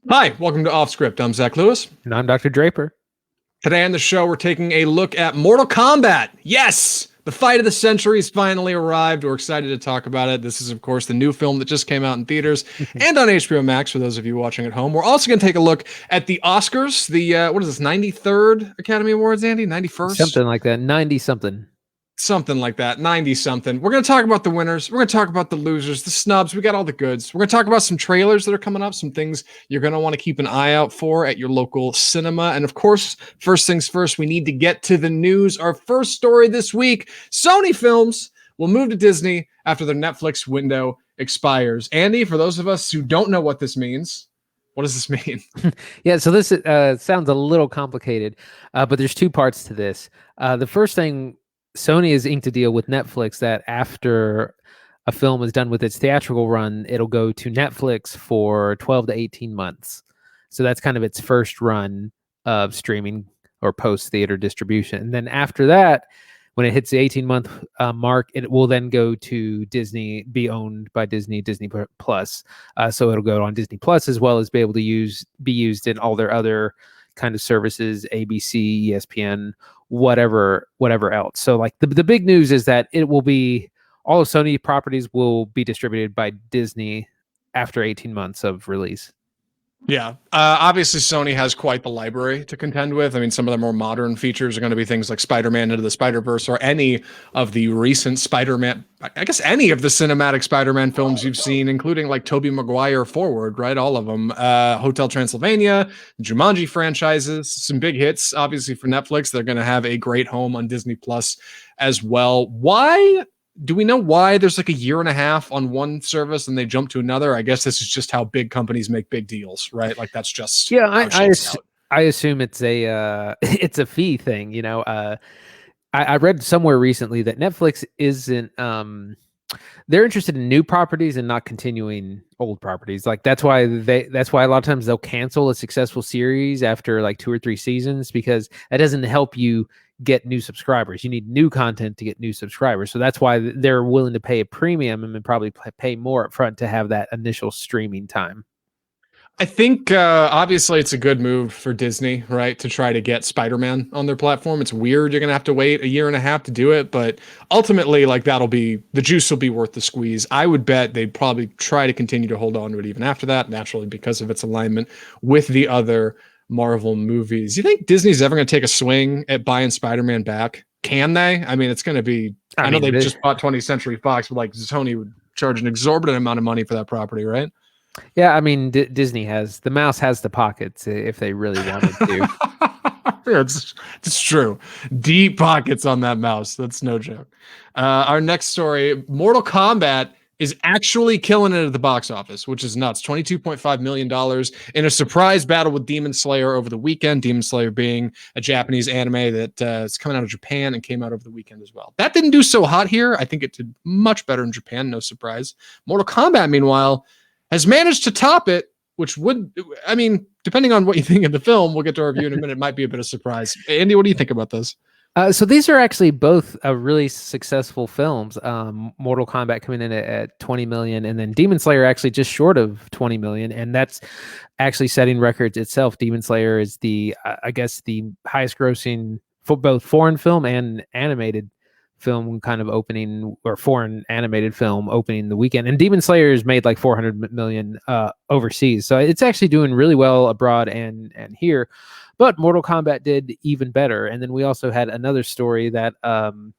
Hi, welcome to Off Script. I'm Zach Lewis. And I'm Dr. Draper. Today on the show, we're taking a look at Mortal Kombat. Yes! The fight of the century has finally arrived. We're excited to talk about it. This is, of course, the new film that just came out in theaters and on HBO Max for those of you watching at home. We're also going to take a look at the Oscars, the, what is this, 93rd Academy Awards, Andy? 91st? Something like that. 90 something. Something like that, 90 something. We're going to talk about the winners. We're going to talk about the losers, the snubs. We got all the goods. We're going to talk about some trailers that are coming up, some things you're going to want to keep an eye out for at your local cinema. And of course, first things first, we need to get to the news. Our first story this week, Sony Films will move to Disney after their Netflix window expires. Andy, for those of us who don't know what this means, what does this mean? Yeah, so this sounds a little complicated, but there's two parts to this. The first thing, Sony has inked a deal with Netflix that after a film is done with its theatrical run, it'll go to Netflix for 12 to 18 months. So that's kind of its first run of streaming or post-theater distribution. And then after that, when it hits the 18-month mark, it will then go to Disney, be owned by Disney Plus. So it'll go on Disney Plus as well as be able to be used in all their other kind of services, ABC, ESPN, whatever else. So like the big news is that it will be all of Sony properties will be distributed by Disney after 18 months of release. Yeah. Obviously, Sony has quite the library to contend with. I mean, some of the more modern features are going to be things like Spider-Man Into the Spider-Verse or any of the recent Spider-Man, I guess any of the cinematic Spider-Man films you've seen, including like Tobey Maguire forward, right? All of them. Hotel Transylvania, Jumanji franchises, some big hits, obviously, for Netflix. They're going to have a great home on Disney Plus as well. Why? Do we know why there's like a year and a half on one service and they jump to another? I guess this is just how big companies make big deals, right? Like that's just I assume it's a it's a fee thing. You know, I read somewhere recently that Netflix isn't they're interested in new properties and not continuing old properties. Like that's why a lot of times they'll cancel a successful series after like 2 or 3 seasons, because that doesn't help you get new subscribers. You need new content to get new subscribers. So that's why they're willing to pay a premium and probably pay more up front to have that initial streaming time. I think obviously it's a good move for Disney, right? To try to get Spider-Man on their platform. It's weird you're going to have to wait a year and a half to do it, but ultimately like the juice will be worth the squeeze. I would bet they'd probably try to continue to hold on to it even after that, naturally because of its alignment with the other Marvel movies. You think Disney's ever going to take a swing at buying Spider-Man back? Can they? I mean, it's going to be, I know they've just bought 20th Century Fox, but like Sony would charge an exorbitant amount of money for that property, right? Yeah, I mean, Disney the mouse has the pockets if they really wanted to. Yeah, it's true. Deep pockets on that mouse. That's no joke. Our next story, Mortal Kombat is actually killing it at the box office, which is nuts. $22.5 million in a surprise battle with Demon Slayer over the weekend. Demon Slayer being a Japanese anime that is coming out of Japan and came out over the weekend as well. That didn't do so hot here. I think it did much better in Japan, no surprise. Mortal Kombat, meanwhile, has managed to top it, which would, I mean, depending on what you think of the film, we'll get to our review in a minute, might be a bit of surprise. Andy, what do you think about this? So these are actually both really successful films. Mortal Kombat coming in at 20 million, and then Demon Slayer actually just short of 20 million, and that's actually setting records itself. Demon Slayer is I guess the highest grossing for both foreign film and animated film kind of opening, or foreign animated film opening the weekend. And Demon Slayer has made like 400 million overseas. So it's actually doing really well abroad and here. But Mortal Kombat did even better. And then we also had another story that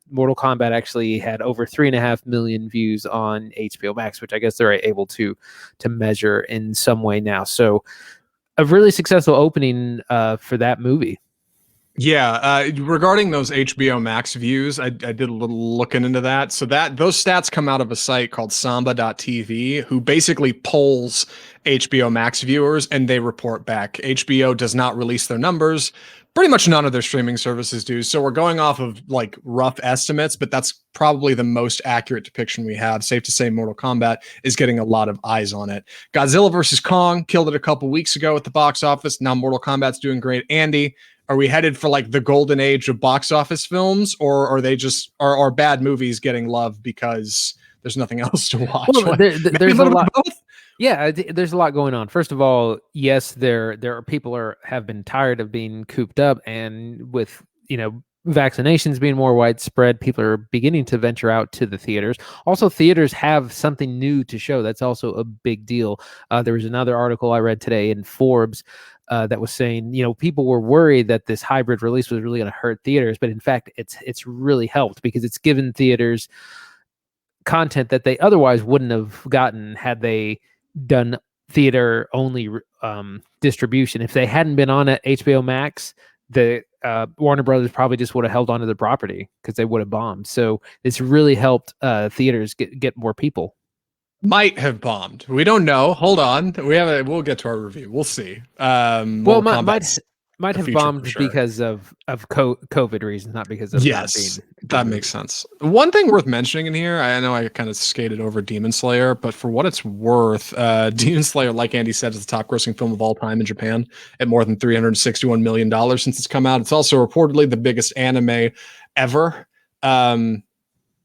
Mortal Kombat actually had over 3.5 million views on HBO Max, which I guess they're able to measure in some way now. So a really successful opening for that movie. Yeah, regarding those HBO Max views, I did a little looking into that. So those stats come out of a site called Samba.tv, who basically polls HBO Max viewers and they report back. HBO does not release their numbers. Pretty much none of their streaming services do. So we're going off of like rough estimates, but that's probably the most accurate depiction we have. Safe to say Mortal Kombat is getting a lot of eyes on it. Godzilla vs. Kong killed it a couple weeks ago at the box office. Now Mortal Kombat's doing great. Andy, are we headed for like the golden age of box office films, or are they just are bad movies getting love because there's nothing else to watch. Well, Maybe there's a a little bit lot. of both. Yeah, there's a lot going on. First of all, yes, there are people have been tired of being cooped up, and with vaccinations being more widespread, people are beginning to venture out to the theaters. Also, theaters have something new to show. That's also a big deal. There was another article I read today in Forbes that was saying, people were worried that this hybrid release was really going to hurt theaters, but in fact, it's really helped because it's given theaters content that they otherwise wouldn't have gotten had they done theater only distribution. If they hadn't been on at HBO Max, the Warner Brothers probably just would have held onto the property because they would have bombed. So it's really helped theaters get more people. Might have bombed. We don't know. Hold on. We'll get to our review. We'll see. Well, Mortal Kombat's might have future for bombed sure. because of COVID reasons, not because of Yes, not being that makes sense. One thing worth mentioning in here, I know I kind of skated over Demon Slayer, but for what it's worth, Demon Slayer, like Andy said, is the top grossing film of all time in Japan at more than $361 million since it's come out. It's also reportedly the biggest anime ever.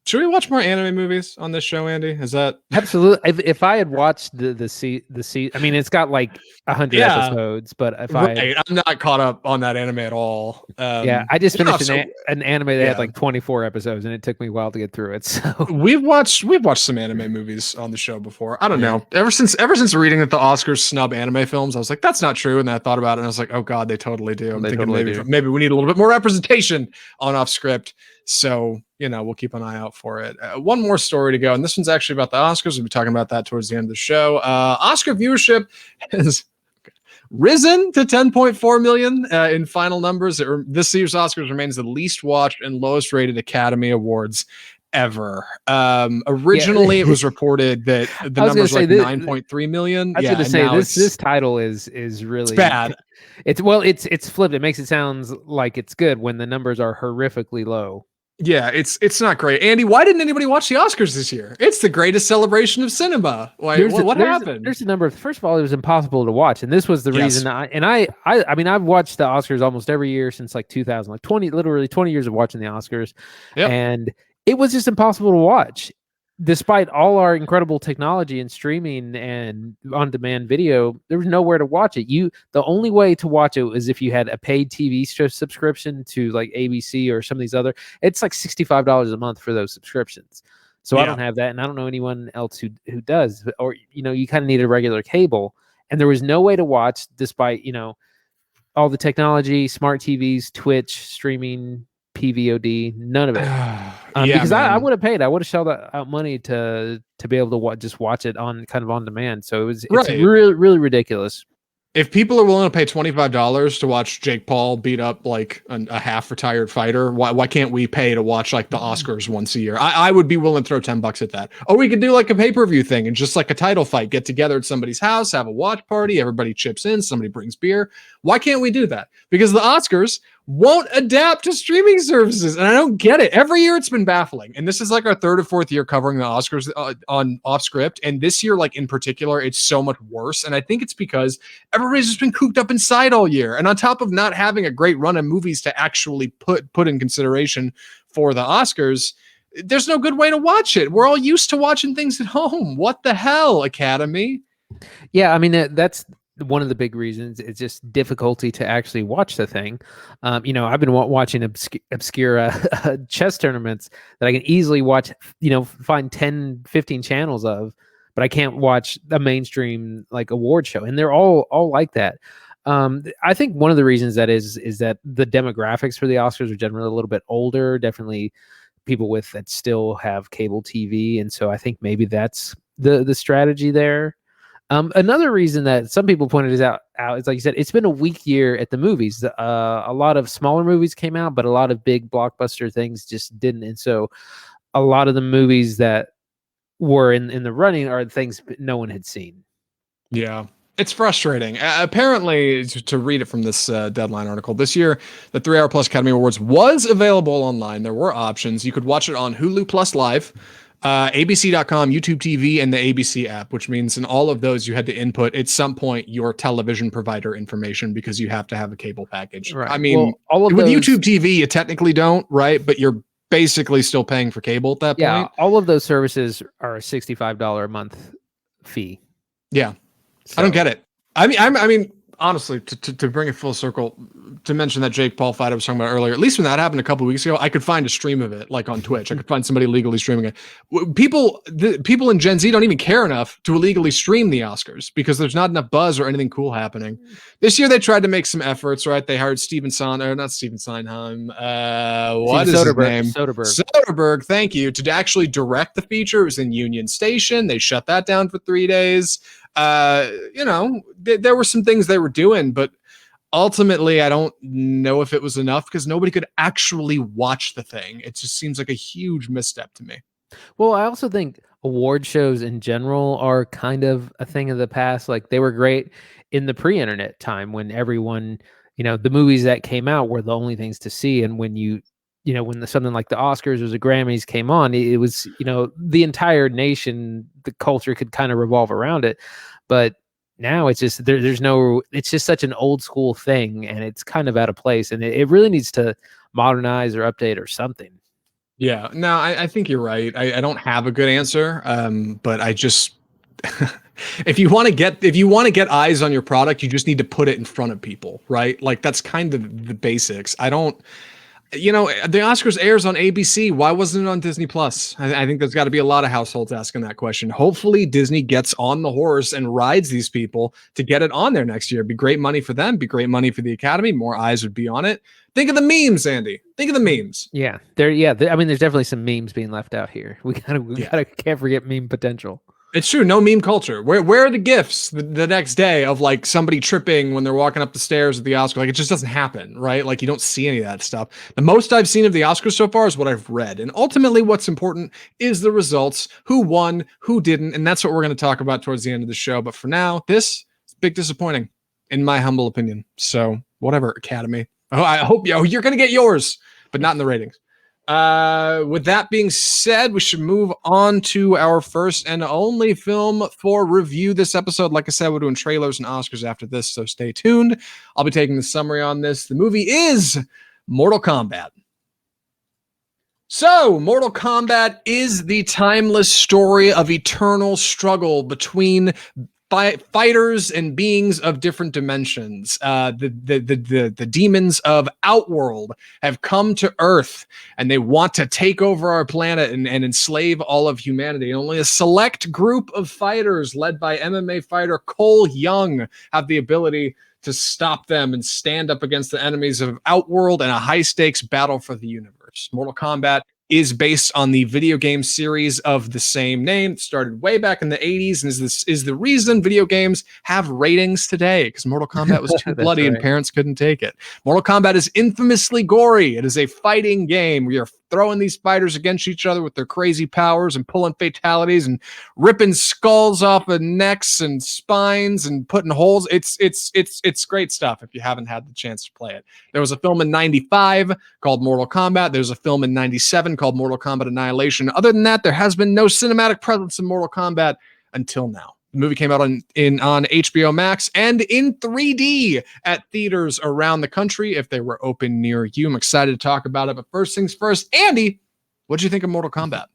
Should we watch more anime movies on this show, Andy? Is that absolutely? If I had watched I mean, it's got like 100 episodes, but if right? I'm not caught up on that anime at all. I just finished an anime that had like 24 episodes, and it took me a while to get through it. So we've watched some anime movies on the show before. I don't know. Ever since reading that the Oscars snub anime films, I was like, that's not true. And then I thought about it, and I was like, oh god, they totally do. I'm thinking maybe we need a little bit more representation on off script. So we'll keep an eye out for it. One more story to go, and this one's actually about the Oscars. We'll be talking about that towards the end of the show. Oscar viewership has risen to 10.4 million in final numbers. This year's Oscars remains the least watched and lowest rated Academy Awards ever. Originally, it was reported that the numbers like 9.3 million. I was going to say this title is really bad. It's flipped. It makes it sound like it's good when the numbers are horrifically low. Yeah, it's not great. Andy, why didn't anybody watch the Oscars this year? It's the greatest celebration of cinema. What happened? There's a number of, first of all, it was impossible to watch, and this was the reason. I mean, I've watched the Oscars almost every year since like 2000, like 20 years of watching the Oscars, and it was just impossible to watch. Despite all our incredible technology and streaming and on-demand video, there was nowhere to watch it. The only way to watch it is if you had a paid TV subscription to like ABC or some of these other. It's like $65 a month for those subscriptions. So I don't have that, and I don't know anyone else who does. Or you kind of need a regular cable, and there was no way to watch despite all the technology, smart TVs, Twitch, streaming, PVOD, none of it. Because I would have paid. I would have shelled out money to be able to just watch it on kind of on demand. So it's really, really ridiculous. If people are willing to pay $25 to watch Jake Paul beat up like a half retired fighter, why can't we pay to watch like the Oscars once a year? I would be willing to throw $10 at that. Or we could do like a pay-per-view thing and just like a title fight, get together at somebody's house, have a watch party, everybody chips in, somebody brings beer. Why can't we do that? Because the Oscars won't adapt to streaming services, and I don't get it. Every year it's been baffling, and this is like our third or fourth year covering the Oscars on off script, and this year, like in particular, it's so much worse. And I think it's because everybody's just been cooped up inside all year, and on top of not having a great run of movies to actually put in consideration for the Oscars, there's no good way to watch it. We're all used to watching things at home. What the hell, Academy? Yeah, I mean that's one of the big reasons. It's just difficulty to actually watch the thing. I've been watching obscure chess tournaments that I can easily watch, find 10, 15 channels of, but I can't watch a mainstream like award show. And they're all like that. I think one of the reasons that is that the demographics for the Oscars are generally a little bit older, definitely people that still have cable TV. And so I think maybe that's the strategy there. Another reason that some people pointed out is, like you said, it's been a weak year at the movies. A lot of smaller movies came out, but a lot of big blockbuster things just didn't. And so a lot of the movies that were in the running are things no one had seen. Yeah. It's frustrating. Apparently, to read it from this Deadline article, this year, the 3 Hour Plus Academy Awards was available online. There were options. You could watch it on Hulu Plus Live, ABC.com, YouTube TV, and the ABC app, which means in all of those, you had to input at some point your television provider information because you have to have a cable package. Right. I mean, with YouTube TV, you technically don't, right? But you're basically still paying for cable at that Yeah, point. all of those services are a $65 a month fee. Yeah. I don't So get it. I mean, honestly, to bring it full circle, to mention that Jake Paul fight I was talking about earlier, at least when that happened a couple weeks ago, I could find a stream of it, like on Twitch. I could find somebody legally streaming it. People in Gen Z don't even care enough to illegally stream the Oscars because there's not enough buzz or anything cool happening. This year they tried to make some efforts, right? They hired not Steven Sondheim. What is his name? Soderbergh, thank you, to actually direct the feature. It was in Union Station. They shut that down for 3 days. There were some things they were doing, but ultimately, I don't know if it was enough because nobody could actually watch the thing. It just seems like a huge misstep to me. Well, I also think award shows in general are kind of a thing of the past. Like they were great in the pre-internet time when everyone, the movies that came out were the only things to see. And when something like the Oscars or the Grammys came on, it was, the entire nation, the culture could kind of revolve around it. But now it's just it's just such an old school thing, and it's kind of out of place, and it really needs to modernize or update or something. Yeah, no, I think you're right. I don't have a good answer, but I just if you want to get eyes on your product, you just need to put it in front of people, right? Like that's kind of the basics. The Oscars airs on ABC. Why wasn't it on Disney Plus? I think there's got to be a lot of households asking that question. Hopefully, Disney gets on the horse and rides these people to get it on there next year. It'd be great money for them. Be great money for the Academy. More eyes would be on it. Think of the memes, Andy. Think of the memes. Yeah, there's definitely some memes being left out here. We can't forget meme potential. It's true. No meme culture. Where are the gifs the next day of like somebody tripping when they're walking up the stairs at the Oscar? Like it just doesn't happen, right? Like you don't see any of that stuff. The most I've seen of the Oscars so far is what I've read. And ultimately what's important is the results, who won, who didn't. And that's what we're going to talk about towards the end of the show. But for now, this is big disappointing in my humble opinion. So whatever, Academy. Oh, I hope you're going to get yours, but not in the ratings. With that being said, we should move on to our first and only film for review this episode. Like I said, we're doing trailers and Oscars after this, so stay tuned. I'll be taking the summary on this. The movie is Mortal Kombat. So, Mortal Kombat is the timeless story of eternal struggle between fighters and beings of different dimensions. The demons of Outworld have come to Earth, and they want to take over our planet and enslave all of humanity. Only a select group of fighters, led by MMA fighter Cole Young, have the ability to stop them and stand up against the enemies of Outworld in a high-stakes battle for the universe. Mortal Kombat is based on the video game series of the same name. It started way back in the 80s and is the reason video games have ratings today, because Mortal Kombat was too bloody right. And parents couldn't take it. Mortal Kombat is infamously gory. It is a fighting game where you're throwing these fighters against each other with their crazy powers and pulling fatalities and ripping skulls off of necks and spines and putting holes. It's great stuff if you haven't had the chance to play it. There was a film in 95 called Mortal Kombat. There's a film in 97 called Mortal Kombat Annihilation. Other than that, there has been no cinematic presence in Mortal Kombat until now. The movie came out on HBO Max and in 3D at theaters around the country if they were open near you. I'm excited to talk about it, but first things first, Andy, what did you think of Mortal Kombat?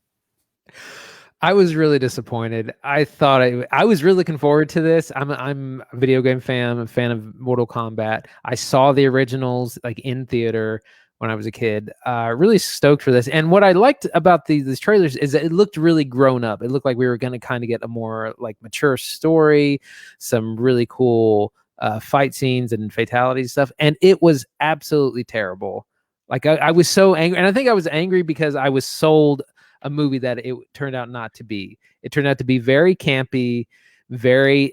I was really disappointed. I thought I was really looking forward to this. I'm a video game fan. I'm a fan of Mortal Kombat. I saw the originals like in theater when I was a kid. Really stoked for this. And what I liked about these trailers is that it looked really grown up. It looked like we were going to kind of get a more like mature story, some really cool fight scenes and fatality stuff. And it was absolutely terrible. Like I was so angry. And I think I was angry because I was sold a movie that it turned out not to be. It turned out to be very campy,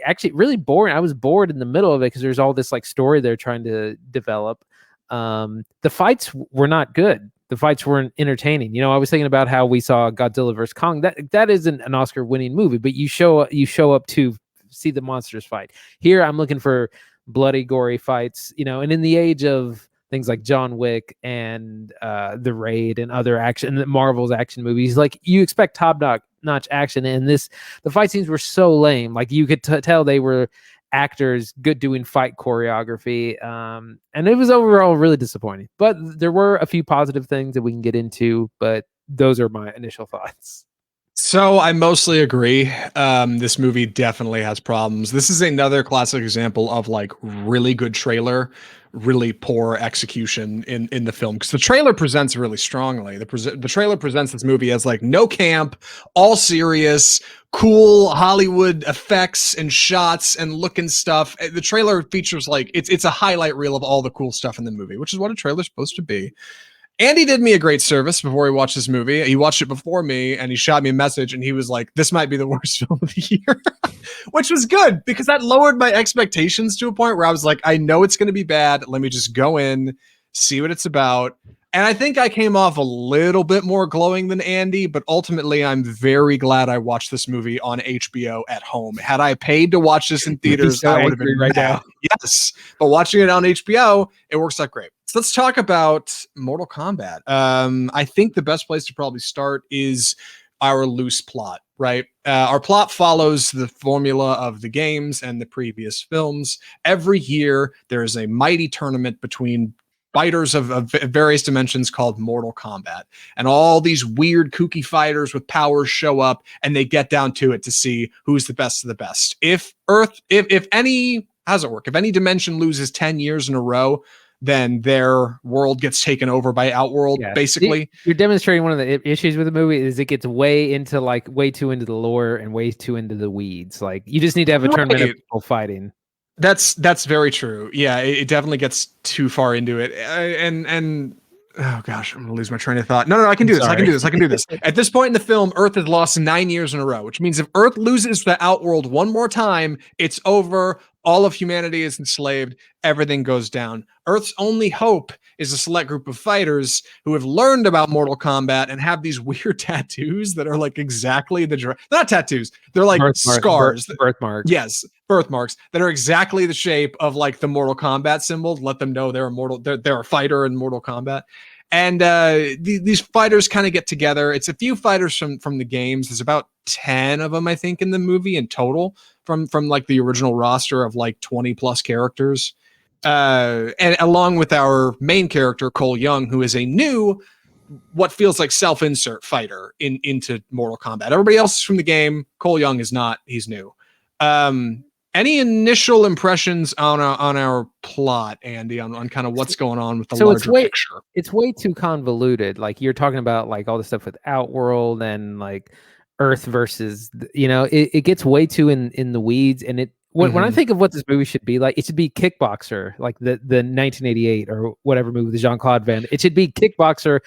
actually really boring. I was bored in the middle of it because there's all this like story they're trying to develop. The fights were not good. The fights weren't entertaining. I was thinking about how we saw Godzilla vs. Kong. That isn't an Oscar-winning movie, but you show up to see the monsters fight. Here, I'm looking for bloody, gory fights. And in the age of things like John Wick and The Raid and other Marvel's action movies, like you expect top-notch action. And the fight scenes were so lame. Like you could tell they were actors, good doing fight choreography, and it was overall really disappointing. But there were a few positive things that we can get into, but those are my initial thoughts. So I mostly agree. This movie definitely has problems. This is another classic example of like really good trailer, really poor execution in the film, because the trailer presents really strongly. The trailer presents this movie as like no camp, all serious, cool Hollywood effects and shots and looking stuff. The trailer features like it's a highlight reel of all the cool stuff in the movie, which is what a trailer's supposed to be. Andy did me a great service before he watched this movie. He watched it before me and he shot me a message and he was like, this might be the worst film of the year, which was good because that lowered my expectations to a point where I was like, I know it's going to be bad. Let me just go in, see what it's about. And I think I came off a little bit more glowing than Andy, but ultimately I'm very glad I watched this movie on HBO at home. Had I paid to watch this in theaters, So I would have been right mad. now. Yes, but watching it on HBO, it works out great. So let's talk about Mortal Kombat. I think the best place to probably start is our loose plot, right? Our plot follows the formula of the games and the previous films. Every year, there is a mighty tournament between fighters of various dimensions called Mortal Kombat. And all these weird, kooky fighters with powers show up and they get down to it to see who's the best of the best. If any, how's it work? If any dimension loses 10 years in a row, then their world gets taken over by Outworld, basically. You're demonstrating one of the issues with the movie is it gets way too into the lore and way too into the weeds. Like you just need to have a tournament of people fighting. That's very true. Yeah, it definitely gets too far into it. And oh gosh, I'm gonna lose my train of thought. No, I can do this. I can do this. At this point in the film, Earth has lost 9 years in a row, which means if Earth loses the Outworld one more time, it's over. All of humanity is enslaved. Everything goes down. Earth's only hope is a select group of fighters who have learned about Mortal Kombat and have these weird tattoos that are like exactly they're not tattoos. They're like scars. Birthmarks. Yes, birthmarks that are exactly the shape of like the Mortal Kombat symbol. Let them know they're a fighter in Mortal Kombat. And these fighters kind of get together. It's a few fighters from the games. There's about 10 of them, I think, in the movie in total from like the original roster of like 20 plus characters. And along with our main character, Cole Young, who is a new, what feels like self-insert fighter into Mortal Kombat. Everybody else is from the game. Cole Young is not. He's new. Any initial impressions on our plot, Andy, on kind of what's going on with the larger picture? It's way too convoluted. Like you're talking about like all the stuff with Outworld and like Earth versus, it gets way too in the weeds. And when I think of what this movie should be like, it should be Kickboxer, like the 1988 or whatever movie, the Jean-Claude Van. It should be Kickboxer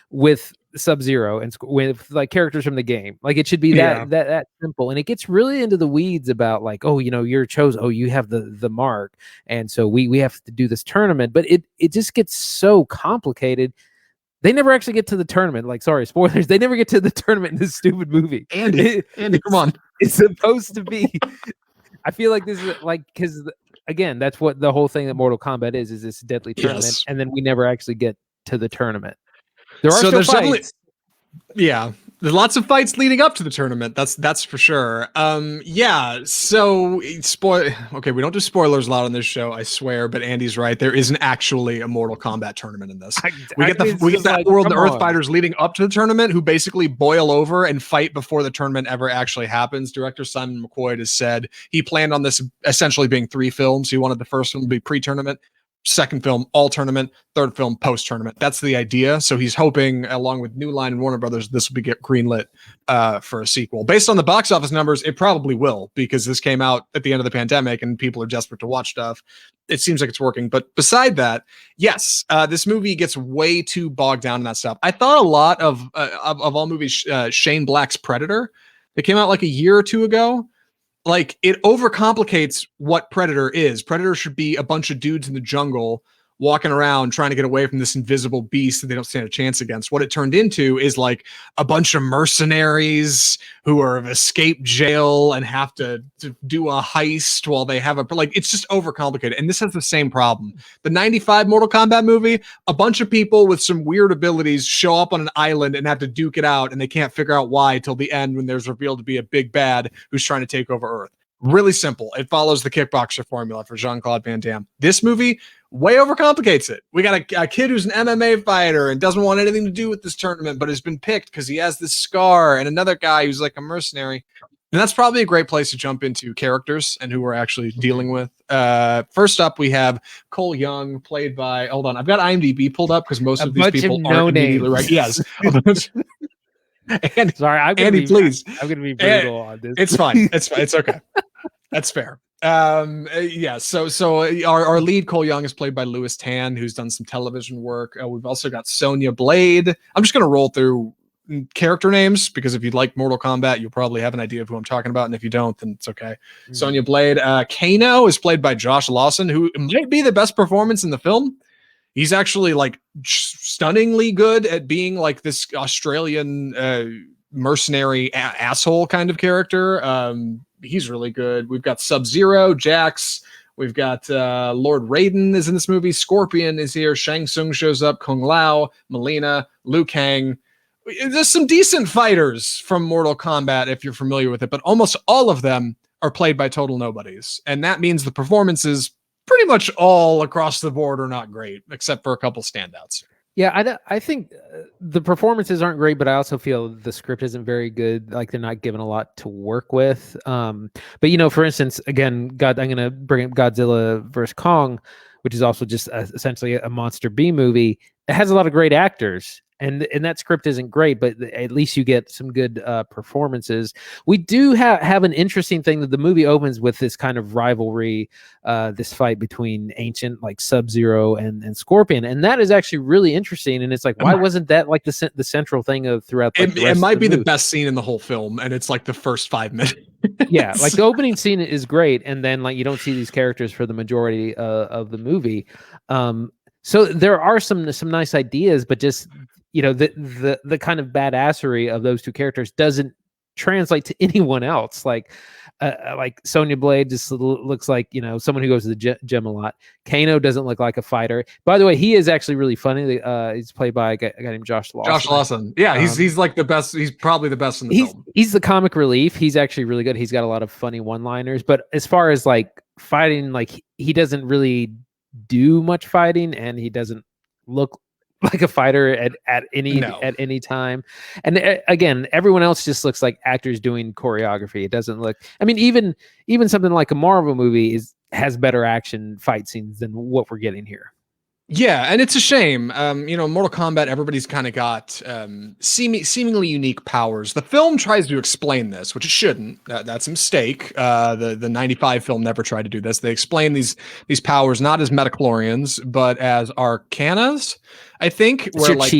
with Sub-Zero and with like characters from the game. Like it should be that simple. And it gets really into the weeds about like, oh, you're chosen. Oh, you have the mark. And so we have to do this tournament. But it just gets so complicated. They never actually get to the tournament. Like, sorry, spoilers. They never get to the tournament in this stupid movie. Andy, come on. It's supposed to be. I feel like this is like, because again, that's what the whole thing that Mortal Kombat is this deadly tournament. Yes. And then we never actually get to the tournament. There are still fights. There's lots of fights leading up to the tournament. That's for sure. So we don't do spoilers a lot on this show, I swear, but Andy's right. There isn't actually a Mortal Kombat tournament in this. We get the World and Earth fighters leading up to the tournament who basically boil over and fight before the tournament ever actually happens. Director Simon McQuoid has said he planned on this essentially being 3 films. He wanted the first one to be pre-tournament, second film all tournament, third film post tournament. That's the idea. So he's hoping, along with New Line and Warner Brothers, this will be greenlit for a sequel. Based on the box office numbers, it probably will, because this came out at the end of the pandemic and people are desperate to watch stuff. It seems like it's working. But beside that, yes, this movie gets way too bogged down in that stuff. I thought a lot of all movies, Shane Black's Predator, that came out like a year or two ago. Like, it overcomplicates what Predator is. Predator should be a bunch of dudes in the jungle walking around trying to get away from this invisible beast that they don't stand a chance against. What it turned into is like a bunch of mercenaries who have escaped jail and have to do a heist while they have it's just overcomplicated. And this has the same problem. The 95 Mortal Kombat movie, a bunch of people with some weird abilities show up on an island and have to duke it out, and they can't figure out why till the end when there's revealed to be a big bad who's trying to take over Earth. Really simple. It follows the kickboxer formula for Jean-Claude Van Damme. This movie way overcomplicates it. We got a kid who's an MMA fighter and doesn't want anything to do with this tournament, but has been picked because he has this scar, and another guy who's like a mercenary. And that's probably a great place to jump into characters and who we're actually dealing with. First up, we have Cole Young, played by. Hold on, I've got IMDb pulled up because most of these people aren't immediately right. Yes. And sorry, Andy, please. I'm gonna be brutal on this. It's fine. It's fine. It's okay. That's fair. Yeah. So our lead Cole Young is played by Louis Tan, who's done some television work. We've also got Sonia Blade. I'm just gonna roll through character names because if you like Mortal Kombat, you'll probably have an idea of who I'm talking about, and if you don't, then it's okay. Sonya Blade. Kano is played by Josh Lawson, who might be the best performance in the film. He's actually like stunningly good at being like this Australian mercenary asshole kind of character. He's really good. We've got Sub-Zero, Jax. We've got Lord Raiden is in this movie. Scorpion is here. Shang Tsung shows up. Kung Lao, Melina, Liu Kang. There's some decent fighters from Mortal Kombat if you're familiar with it, but almost all of them are played by total nobodies. And that means the performances pretty much all across the board are not great, except for a couple standouts. Yeah, I think the performances aren't great, but I also feel the script isn't very good. Like they're not given a lot to work with. But for instance, again, I'm going to bring up Godzilla vs. Kong, which is also just essentially a monster B movie. It has a lot of great actors. And that script isn't great, but at least you get some good performances. We do have an interesting thing that the movie opens with this kind of rivalry, this fight between ancient like Sub-Zero and Scorpion, and that is actually really interesting. And it's like, why wasn't that like the central thing of throughout? Like, it might be the best scene in the whole film, and it's like the first 5 minutes. Yeah, like the opening scene is great, and then like you don't see these characters for the majority of the movie. So there are some nice ideas, but just the kind of badassery of those two characters doesn't translate to anyone else. Like Sonya Blade just looks like someone who goes to the gym a lot. Kano doesn't look like a fighter. By the way, he is actually really funny. He's played by a guy named Josh Lawson. Josh Lawson, yeah, he's like the best. He's probably the best in the film. He's the comic relief. He's actually really good. He's got a lot of funny one-liners. But as far as like fighting, like he doesn't really do much fighting, and he doesn't look like a fighter at any time. And again, everyone else just looks like actors doing choreography. It doesn't look. I mean, even something like a Marvel movie has better action fight scenes than what we're getting here. Yeah, and it's a shame. Mortal Kombat, everybody's kind of got seemingly unique powers. The film tries to explain this, which it shouldn't. That's a mistake. The 95 film never tried to do this. They explain these powers not as metachlorians, but as arcanas, I think. It's where like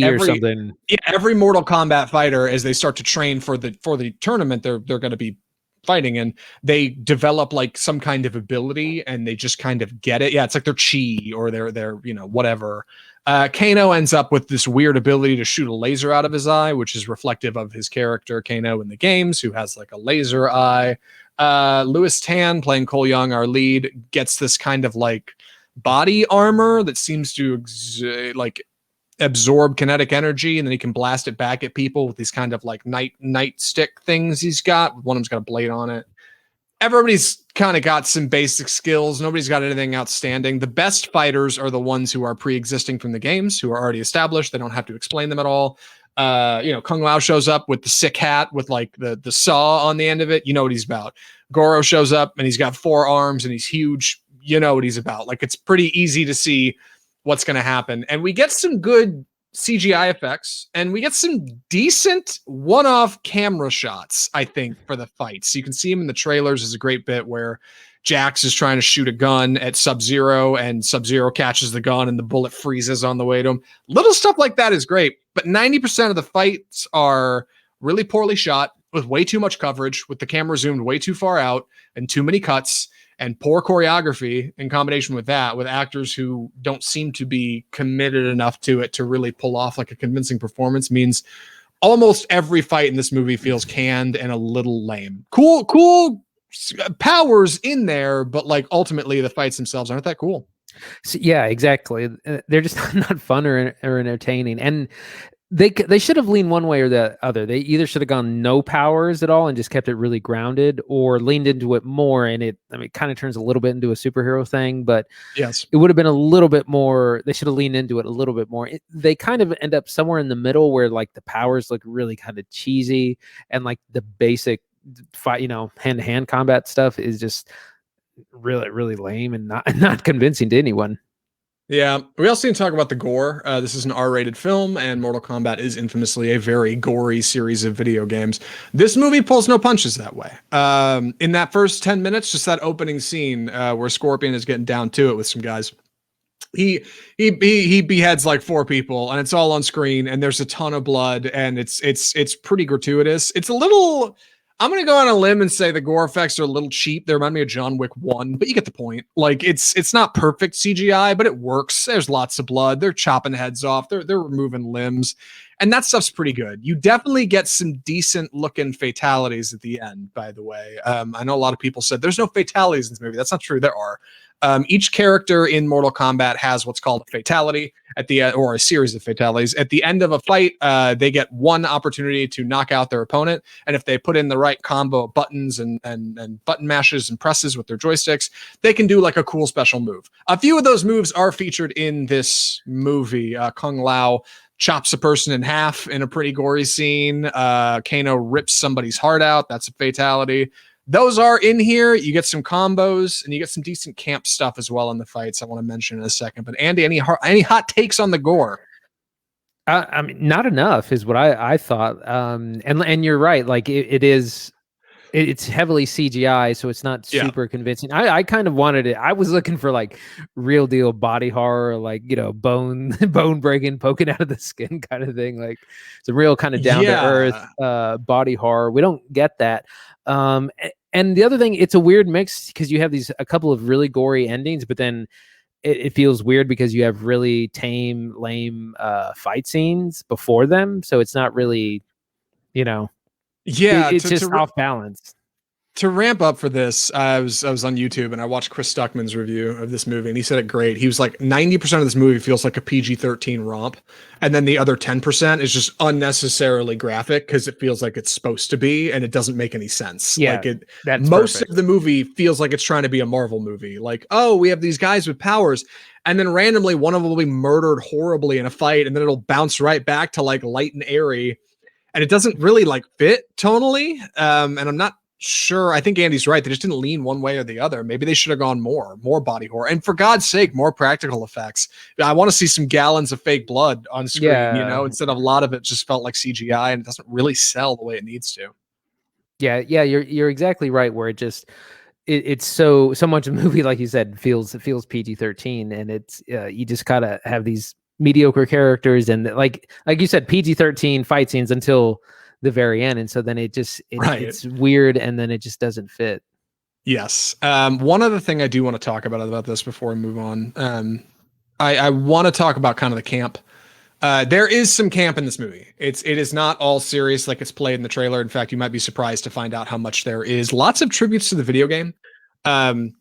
every Mortal Kombat fighter, as they start to train for the tournament, they're going to be fighting, and they develop like some kind of ability, and they just kind of get it. Yeah, it's like their chi or their whatever. Kano ends up with this weird ability to shoot a laser out of his eye, which is reflective of his character Kano in the games, who has like a laser eye. Louis Tan, playing Cole Young, our lead, gets this kind of like body armor that seems to absorb kinetic energy, and then he can blast it back at people with these kind of like night stick things he's got. One of them's got a blade on it. Everybody's kind of got some basic skills. Nobody's got anything outstanding. The best fighters are the ones who are pre-existing from the games, who are already established. They don't have to explain them at all. Kung Lao shows up with the sick hat with like the saw on the end of it. You know what he's about. Goro shows up and he's got 4 arms and he's huge. You know what he's about. Like, it's pretty easy to see what's going to happen. And we get some good CGI effects, and we get some decent one-off camera shots, I think, for the fights. You can see him in the trailers. There's a great bit where Jax is trying to shoot a gun at Sub-Zero, and Sub-Zero catches the gun and the bullet freezes on the way to him. Little stuff like that is great, but 90% of the fights are really poorly shot, with way too much coverage, with the camera zoomed way too far out, and too many cuts, and poor choreography in combination with that, with actors who don't seem to be committed enough to it to really pull off like a convincing performance, means almost every fight in this movie feels canned and a little lame. Cool powers in there, but like ultimately the fights themselves aren't that cool. So, yeah, exactly. They're just not fun or entertaining. And They should have leaned one way or the other. They either should have gone no powers at all and just kept it really grounded, or leaned into it more, and it kind of turns a little bit into a superhero thing, but Yes. it would have been a little bit more. They should have leaned into it a little bit more. They kind of end up somewhere in the middle where like the powers look really kind of cheesy, and like the basic fight, hand-to-hand combat stuff is just really, really lame and not convincing to anyone. Yeah, we also need to talk about the gore. This is an R-rated film, and Mortal Kombat is infamously a very gory series of video games. This movie pulls no punches that way. In that first 10 minutes, just that opening scene where Scorpion is getting down to it with some guys, he beheads like 4 people, and it's all on screen, and there's a ton of blood, and it's pretty gratuitous. It's a little. I'm gonna go on a limb and say the gore effects are a little cheap. They remind me of John Wick 1, but you get the point. Like it's not perfect CGI, but it works. There's lots of blood. They're chopping heads off. They're removing limbs, and that stuff's pretty good. You definitely get some decent looking fatalities at the end. By the way, I know a lot of people said there's no fatalities in this movie. That's not true. There are. Each character in Mortal Kombat has what's called a fatality at the end, or a series of fatalities. At the end of a fight, they get one opportunity to knock out their opponent, and if they put in the right combo of buttons and button mashes and presses with their joysticks, they can do like a cool special move. A few of those moves are featured in this movie. Kung Lao chops a person in half in a pretty gory scene. Kano rips somebody's heart out. That's a fatality. Those are in here. You get some combos, and you get some decent camp stuff as well in the fights I want to mention in a second. But Andy, any hot takes on the gore? I mean, not enough is what I thought. And you're right. Like it's heavily CGI, so it's not super convincing. I kind of wanted it. I was looking for like real deal body horror, like bone breaking, poking out of the skin kind of thing. Like it's a real kind of down to earth body horror. We don't get that. And the other thing, it's a weird mix because you have a couple of really gory endings, but then it feels weird because you have really tame, lame fight scenes before them. So it's not really, it's just off balance. To ramp up for this, I was on YouTube and I watched Chris Stuckman's review of this movie, and he said it great. He was like, 90% of this movie feels like a PG-13 romp, and then the other 10% is just unnecessarily graphic because it feels like it's supposed to be, and it doesn't make any sense. Yeah, like most of the movie feels like it's trying to be a Marvel movie. Like, oh, we have these guys with powers, and then randomly one of them will be murdered horribly in a fight, and then it'll bounce right back to like light and airy, and it doesn't really like fit tonally. And I'm not sure. I think Andy's right. They just didn't lean one way or the other. Maybe they should have gone more body horror. And for God's sake, more practical effects. I want to see some gallons of fake blood on screen, instead of a lot of it just felt like CGI, and it doesn't really sell the way it needs to. Yeah, you're exactly right, where it's so much of the movie, like you said, feels PG-13, and it's you just gotta have these mediocre characters, and like you said, PG-13 fight scenes until the very end, and so then it's weird, and then it just doesn't fit. Yes. One other thing I do want to talk about this before we move on. I want to talk about kind of the camp. There is some camp in this movie. It is not all serious like it's played in the trailer. In fact, you might be surprised to find out how much there is. Lots of tributes to the video game.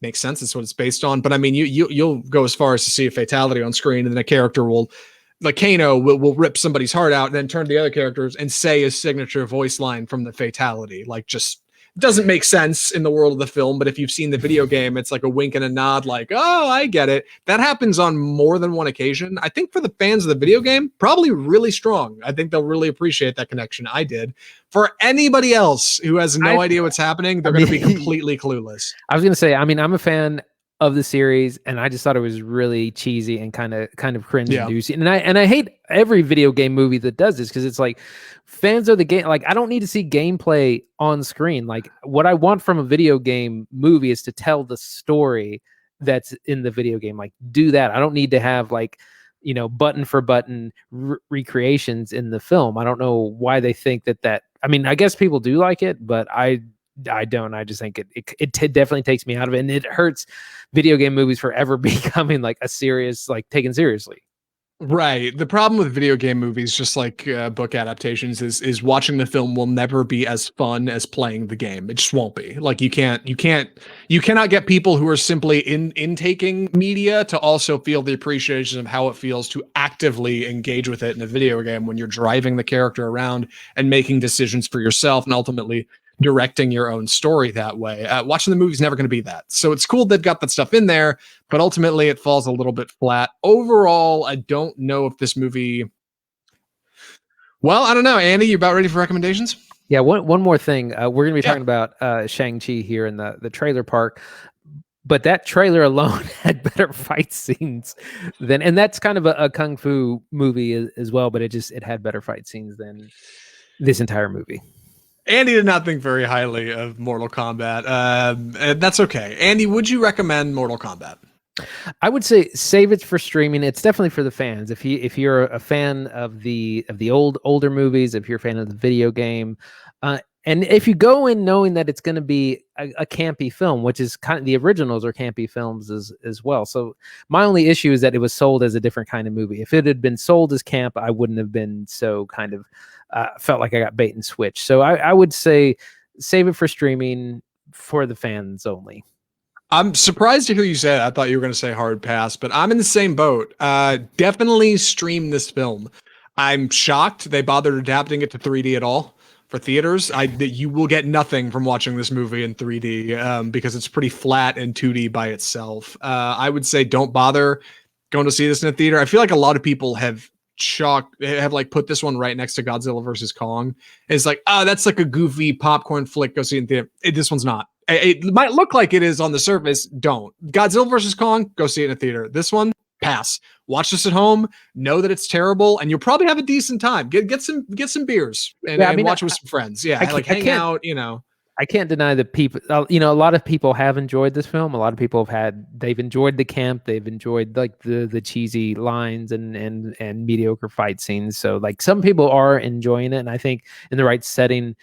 Makes sense. It's what it's based on. But I mean, you'll go as far as to see a fatality on screen, and then a character like Kano will rip somebody's heart out and then turn to the other characters and say his signature voice line from the fatality. Like, just doesn't make sense in the world of the film, but if you've seen the video game, it's like a wink and a nod, like, oh, I get it. That happens on more than one occasion. I think for the fans of the video game, probably really strong. I think they'll really appreciate that connection. I did. For anybody else who has no idea what's happening, they're going to be completely clueless. I was going to say, I mean, I'm a fan of the series, and I just thought it was really cheesy and kind of cringe-inducing. And I hate every video game movie that does this, because it's like, fans of the game, like, I don't need to see gameplay on screen. Like, what I want from a video game movie is to tell the story that's in the video game. Like, do that. I don't need to have like, button for button recreations in the film. I don't know why they think that. I mean, I guess people do like it, but I don't. I just think it definitely takes me out of it, and it hurts video game movies forever becoming like a serious, like, taken seriously. Right. The problem with video game movies, just like book adaptations, is watching the film will never be as fun as playing the game. It just won't be. Like you cannot get people who are simply intaking media to also feel the appreciation of how it feels to actively engage with it in a video game when you're driving the character around and making decisions for yourself and ultimately directing your own story that way. Watching the movie is never going to be that. So it's cool they've got that stuff in there, but ultimately it falls a little bit flat. Overall, I don't know if this movie. Well, I don't know. Andy, you about ready for recommendations? Yeah, one more thing. We're going to be Yeah. talking about Shang-Chi here in the trailer park, but that trailer alone had better fight scenes than, and that's kind of a kung fu movie as well, but it had better fight scenes than this entire movie. Andy did not think very highly of Mortal Kombat, and that's okay. Andy, would you recommend Mortal Kombat? I would say save it for streaming. It's definitely for the fans. If you're a fan of the older movies, if you're a fan of the video game, and if you go in knowing that it's going to be a campy film, which is kind of the originals are campy films as well. So my only issue is that it was sold as a different kind of movie. If it had been sold as camp, I wouldn't have been so kind of felt like I got bait and switch. So I would say save it for streaming for the fans only. I'm surprised to hear you say that. I thought you were going to say hard pass, but I'm in the same boat. Definitely stream this film. I'm shocked they bothered adapting it to 3D at all for theaters. You will get nothing from watching this movie in 3D because it's pretty flat and 2D by itself. I would say don't bother going to see this in a theater. I feel like a lot of people have like put this one right next to Godzilla versus Kong. It's like, oh, that's like a goofy popcorn flick. Go see it in theater. This one's not. It might look like it is on the surface. Don't. Godzilla versus Kong, go see it in a theater. This one, pass. Watch this at home. Know that it's terrible, and you'll probably have a decent time. Get some beers and watch it with some friends. Yeah, hang out. I can't deny that people, a lot of people have enjoyed this film. A lot of people they've enjoyed the camp. They've enjoyed like the cheesy lines and mediocre fight scenes. So like some people are enjoying it, and I think in the right setting,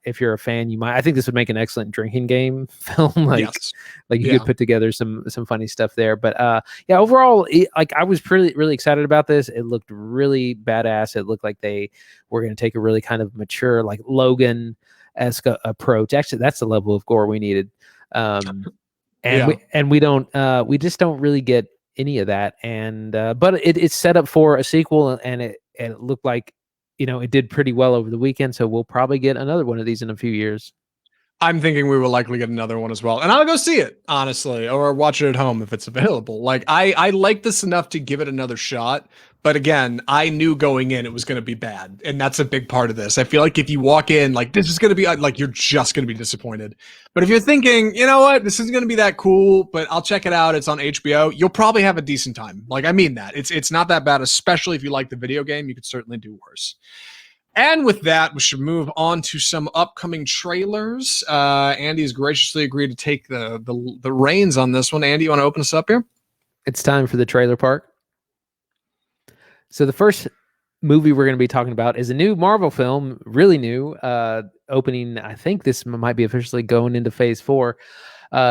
if you're a fan, I think this would make an excellent drinking game film. Yes. You could put together some funny stuff there. But yeah, overall, I was really excited about this. It looked really badass. It looked like they were going to take a really kind of mature, like Logan-esque approach. Actually, that's the level of gore we needed. We just don't really get any of that. And but it's set up for a sequel, and it looked like it did pretty well over the weekend, so we'll probably get another one of these in a few years. I'm thinking we will likely get another one as well. And I'll go see it, honestly, or watch it at home if it's available. Like, I like this enough to give it another shot. But again, I knew going in it was going to be bad. And that's a big part of this. I feel like if you walk in, like, this is going to be, like, you're just going to be disappointed. But if you're thinking, you know what, this isn't going to be that cool, but I'll check it out, it's on HBO, you'll probably have a decent time. Like, I mean that. It's not that bad, especially if you like the video game. You could certainly do worse. And with that, we should move on to some upcoming trailers. Andy has graciously agreed to take the reins on this one. Andy, you want to open us up here? It's time for the trailer park. So the first movie we're going to be talking about is a new Marvel film, really new, opening. I think this might be officially going into Phase 4.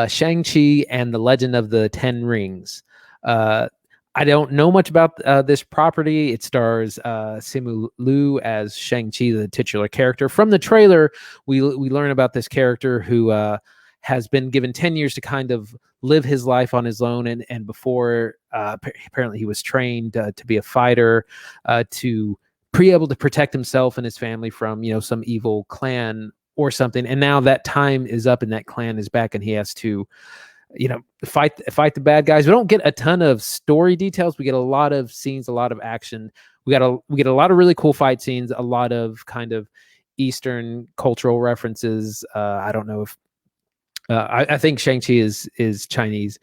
Shang-Chi and the Legend of the Ten Rings. I don't know much about this property. It stars Simu Liu as Shang-Chi, the titular character. From the trailer, we learn about this character who has been given 10 years to kind of live his life on his own. And before, apparently he was trained to be a fighter, to be able to protect himself and his family from, some evil clan or something. And now that time is up and that clan is back and he has to fight the bad guys. We don't get a ton of story details. We get a lot of scenes, a lot of action. We get a lot of really cool fight scenes, a lot of kind of Eastern cultural references. I don't know if I think Shang-Chi is Chinese.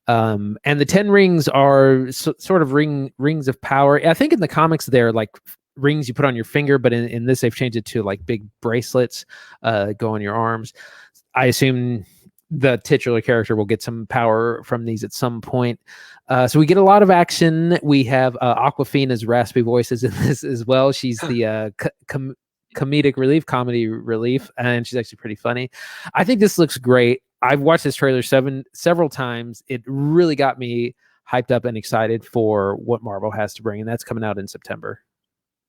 And the 10 rings are sort of rings of power. I think in the comics they're like rings you put on your finger, but in this they've changed it to like big bracelets go on your arms. I assume the titular character will get some power from these at some point. So we get a lot of action. We have Awkwafina's raspy voices in this as well. She's the comedy relief, and she's actually pretty funny. I think this looks great. I've watched this trailer several times. It really got me hyped up and excited for what Marvel has to bring, and that's coming out in September.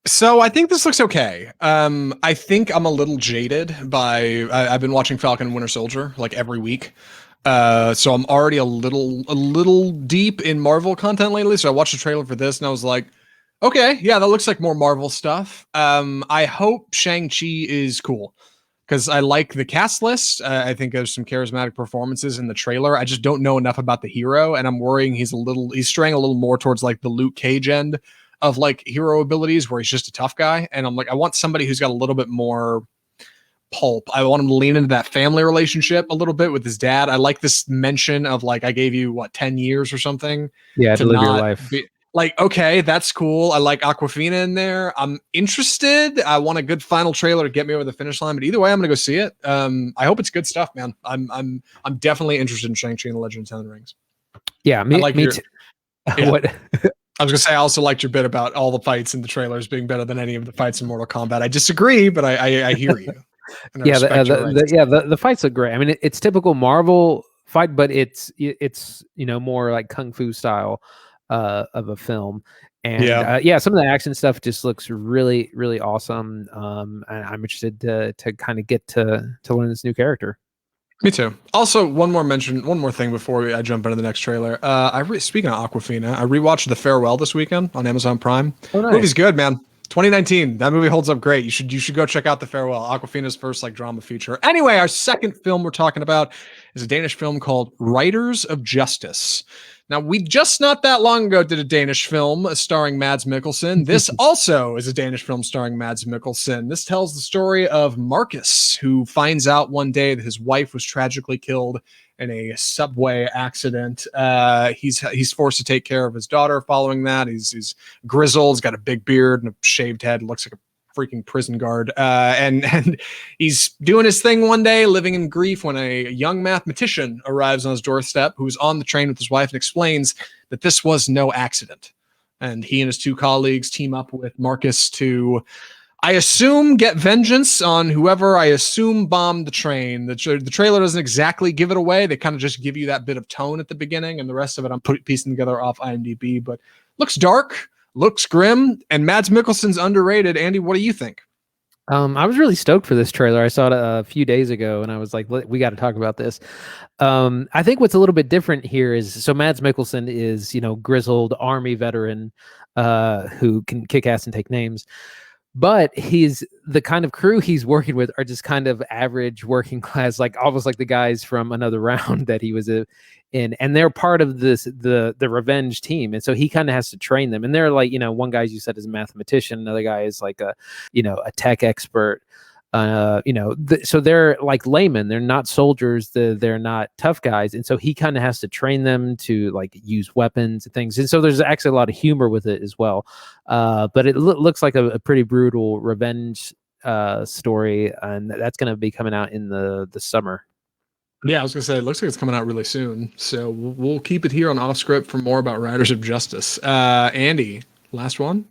So I think this looks okay. I think I'm a little jaded by I've been watching Falcon and Winter Soldier like every week. So I'm already a little deep in Marvel content lately. So I watched the trailer for this and I was like, okay, yeah, that looks like more Marvel stuff. I hope Shang-Chi is cool because I like the cast list. I think there's some charismatic performances in the trailer. I just don't know enough about the hero, and I'm worrying he's straying a little more towards like the Luke Cage end of like hero abilities where he's just a tough guy. And I'm like, I want somebody who's got a little bit more pulp. I want him to lean into that family relationship a little bit with his dad. I like this mention of like, I gave you what, 10 years or something to live your life. Like, okay, that's cool. I like Aquafina in there. I'm interested. I want a good final trailer to get me over the finish line. But either way, I'm gonna go see it. I hope it's good stuff, man. I'm definitely interested in Shang-Chi and the Legend of Ten Rings. Yeah, me too. Yeah. What? I was gonna say I also liked your bit about all the fights in the trailers being better than any of the fights in Mortal Kombat. I disagree, but I hear you. Yeah, the fights look great. I mean, it's typical Marvel fight, but it's more like kung fu style of a film. And some of the action stuff just looks really, really awesome. And I'm interested to kind of get to learn this new character. Me too. Also, one more thing before I jump into the next trailer. Speaking of Aquafina, I rewatched The Farewell this weekend on Amazon Prime. Oh, nice. Movie's good, man. 2019. That movie holds up great. You should go check out The Farewell, Aquafina's first like drama feature. Anyway, our second film we're talking about is a Danish film called Riders of Justice. Now, we just not that long ago did a Danish film starring Mads Mikkelsen. This also is a Danish film starring Mads Mikkelsen. This tells the story of Marcus, who finds out one day that his wife was tragically killed in a subway accident. He's forced to take care of his daughter following that. He's grizzled, he's got a big beard and a shaved head, looks like a freaking prison guard. And he's doing his thing one day, living in grief, when a young mathematician arrives on his doorstep who's on the train with his wife and explains that this was no accident. And he and his two colleagues team up with Marcus to, I assume, get vengeance on whoever I assume bombed the train. The trailer doesn't exactly give it away. They kind of just give you that bit of tone at the beginning, and the rest of it I'm piecing together off IMDb. But looks dark, looks grim, and Mads Mikkelsen's underrated. Andy, what do you think? I was really stoked for this trailer. I saw it a few days ago, and I was like, we got to talk about this. I think what's a little bit different here is, so Mads Mikkelsen is, grizzled Army veteran who can kick ass and take names. But the kind of crew he's working with are just kind of average working class, like almost like the guys from Another Round that he was in, and they're part of the revenge team, and so he kind of has to train them. And they're like, one guy, as you said, is a mathematician, another guy is like a tech expert. So they're like laymen. They're not soldiers. They're not tough guys. And so he kind of has to train them to like use weapons and things. And so there's actually a lot of humor with it as well. But it looks like a pretty brutal revenge story. And that's going to be coming out in the summer. Yeah, I was going to say, it looks like it's coming out really soon. So we'll keep it here on Off Script for more about Riders of Justice. Andy, last one?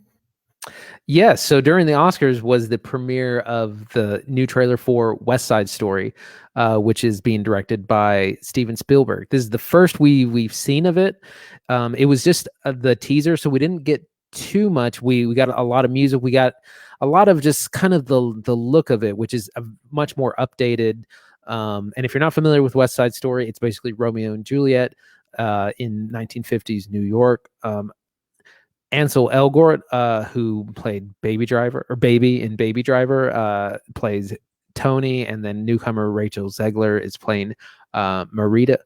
Yes, so during the Oscars was the premiere of the new trailer for West Side Story, which is being directed by Steven Spielberg. This is the first we've seen of it. It was just the teaser, so we didn't get too much. We got a lot of music. We got a lot of just kind of the look of it, which is a much more updated. And if you're not familiar with West Side Story, it's basically Romeo and Juliet in 1950s New York. Ansel Elgort, who played Baby in Baby Driver, plays Tony, and then newcomer Rachel Zegler is playing Maria.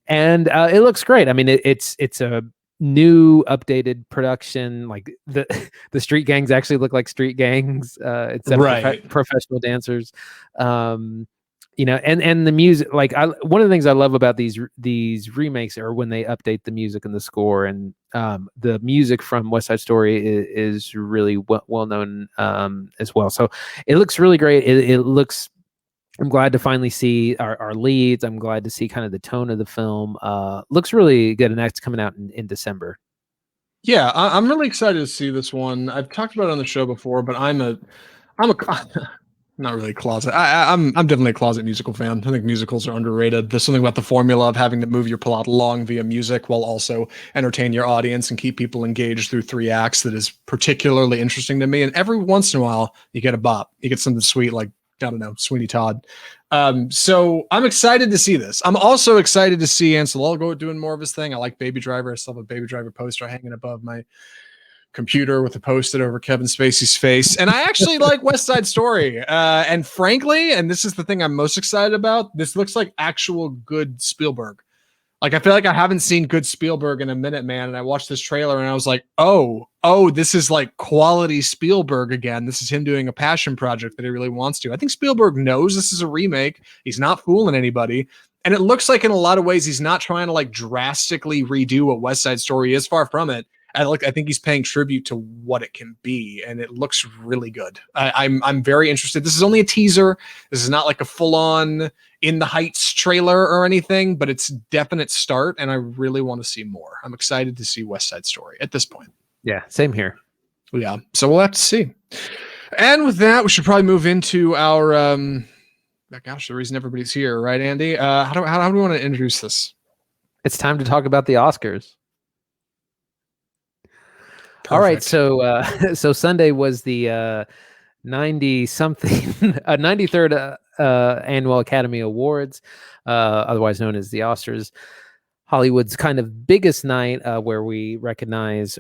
And it looks great. I mean, it's a new updated production. Like the street gangs actually look like street gangs instead of professional dancers. And the music, like one of the things I love about these remakes are when they update the music and the score, and the music from West Side Story is really well known as well. So it looks really great. It looks. I'm glad to finally see our leads. I'm glad to see kind of the tone of the film. Looks really good, and that's coming out in December. Yeah, I'm really excited to see this one. I've talked about it on the show before, but I'm a Not really closet. I'm definitely a closet musical fan. I think musicals are underrated. There's something about the formula of having to move your plot along via music while also entertain your audience and keep people engaged through 3 acts that is particularly interesting to me. And every once in a while, you get a bop. You get something sweet like, I don't know, Sweeney Todd. So I'm excited to see this. I'm also excited to see Ansel Elgort doing more of his thing. I like Baby Driver. I still have a Baby Driver poster hanging above my computer with a post-it over Kevin Spacey's face. And I actually like West Side Story. And frankly, and this is the thing I'm most excited about, this looks like actual good Spielberg. Like, I feel like I haven't seen good Spielberg in a minute, man. And I watched this trailer and I was like, oh, this is like quality Spielberg again. This is him doing a passion project that he really wants to. I think Spielberg knows this is a remake. He's not fooling anybody. And it looks like in a lot of ways, he's not trying to like drastically redo what West Side Story is. Far from it. I think he's paying tribute to what it can be, and it looks really good. I'm very interested. This is only a teaser. This is not like a full-on In the Heights trailer or anything, but it's a definite start, and I really want to see more. I'm excited to see West Side Story at this point. Yeah, same here. Yeah, so we'll have to see. And with that, we should probably move into our gosh, the reason everybody's here, right, Andy? How do we want to introduce this? It's time to talk about the Oscars. Perfect. All right, so Sunday was the 93rd annual Academy Awards, otherwise known as the Oscars. Hollywood's kind of biggest night, where they recognize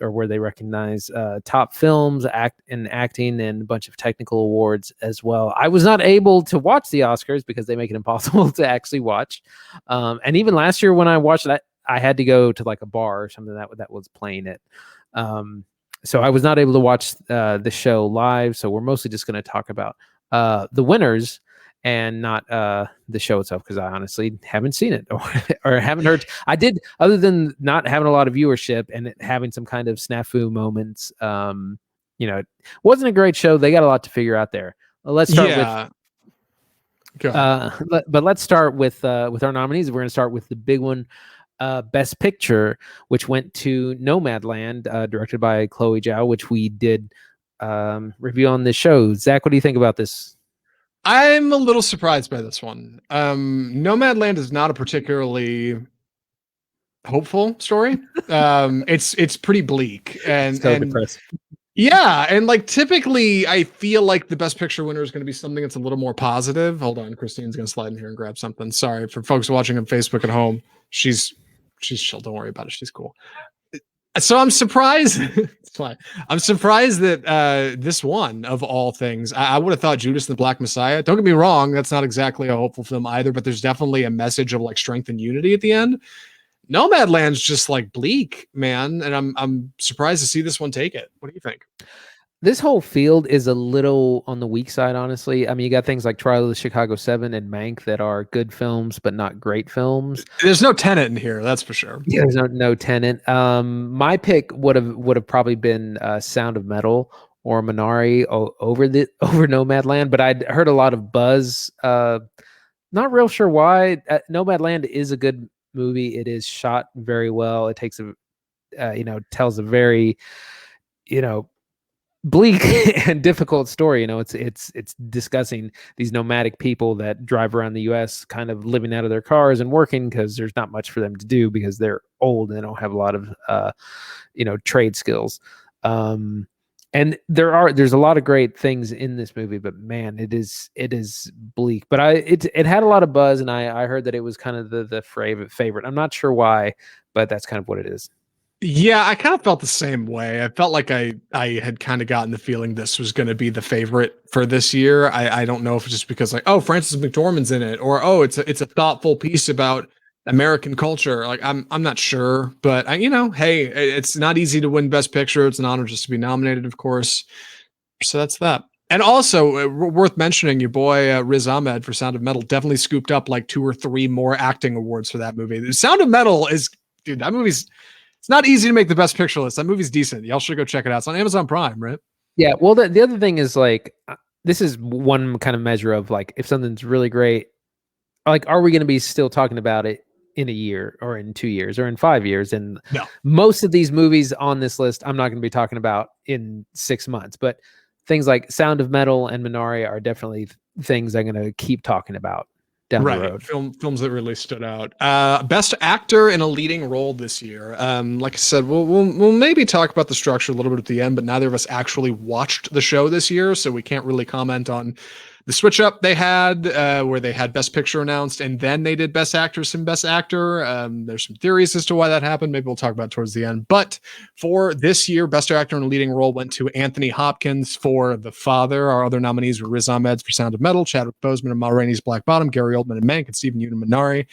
top films, acting, and a bunch of technical awards as well. I was not able to watch the Oscars because they make it impossible to actually watch. And even last year when I watched it, I had to go to like a bar or something that was playing it. So I was not able to watch the show live. So we're mostly just going to talk about the winners and not the show itself, because I honestly haven't seen it or haven't heard. I did, other than not having a lot of viewership and it having some kind of snafu moments. It wasn't a great show. They got a lot to figure out there. Let's start but let's start with our nominees. We're going to start with the big one. Best Picture, which went to Nomadland, directed by Chloe Zhao, which we did review on this show. Zach, what do you think about this? I'm a little surprised by this one. Nomadland is not a particularly hopeful story. It's pretty bleak and depressing. Yeah, and like typically I feel like the Best Picture winner is going to be something that's a little more positive. Hold on, Christine's going to slide in here and grab something. Sorry for folks watching on Facebook at home. She's chill. Don't worry about it. She's cool. So I'm surprised. It's fine. I'm surprised that this one of all things, I would have thought Judas and the Black Messiah. Don't get me wrong. That's not exactly a hopeful film either, but there's definitely a message of like strength and unity at the end. Nomadland's just like bleak, man. And I'm surprised to see this one take it. What do you think? This whole field is a little on the weak side, honestly. I mean, you got things like Trial of the Chicago 7 and Mank that are good films, but not great films. There's no Tenet in here, that's for sure. Yeah, there's no Tenet. My pick would have probably been Sound of Metal or Minari over Nomadland, but I'd heard a lot of buzz. Not real sure why. Nomadland is a good movie. It is shot very well. It takes tells a very, bleak and difficult story. It's discussing these nomadic people that drive around the US kind of living out of their cars and working because there's not much for them to do because they're old and they don't have a lot of trade skills. And there's a lot of great things in this movie, but man, it is bleak. But it had a lot of buzz, and I heard that it was kind of the favorite. I'm not sure why, but that's kind of what it is. Yeah, I kind of felt the same way. I felt like I had kind of gotten the feeling this was going to be the favorite for this year. I don't know if it's just because like, oh, Frances McDormand's in it, or oh, it's a thoughtful piece about American culture. Like I'm not sure, but hey, it's not easy to win Best Picture. It's an honor just to be nominated, of course. So that's that. And also worth mentioning, your boy Riz Ahmed for Sound of Metal definitely scooped up like 2 or 3 more acting awards for that movie. The Sound of Metal is, dude, that movie's. It's not easy to make the Best Picture list. That movie's decent. Y'all should go check it out. It's on Amazon Prime, right? Yeah. Well, the other thing is like, this is one kind of measure of like, if something's really great, like, are we going to be still talking about it in a year or in 2 years or in 5 years? And no. Most of these movies on this list, I'm not going to be talking about in 6 months, but things like Sound of Metal and Minari are definitely things I'm going to keep talking about down the road. Films that really stood out. Best actor in a leading role this year. Like I said, we'll maybe talk about the structure a little bit at the end, but neither of us actually watched the show this year, so we can't really comment on the switch up they had, where they had Best Picture announced and then they did Best Actress and Best Actor. There's some theories as to why that happened. Maybe we'll talk about it towards the end. But for this year, Best Actor in a Leading Role went to Anthony Hopkins for The Father. Our other nominees were Riz Ahmed for Sound of Metal, Chadwick Boseman and Ma Rainey's Black Bottom, Gary Oldman and Mank, and Stephen Yeun and Minari.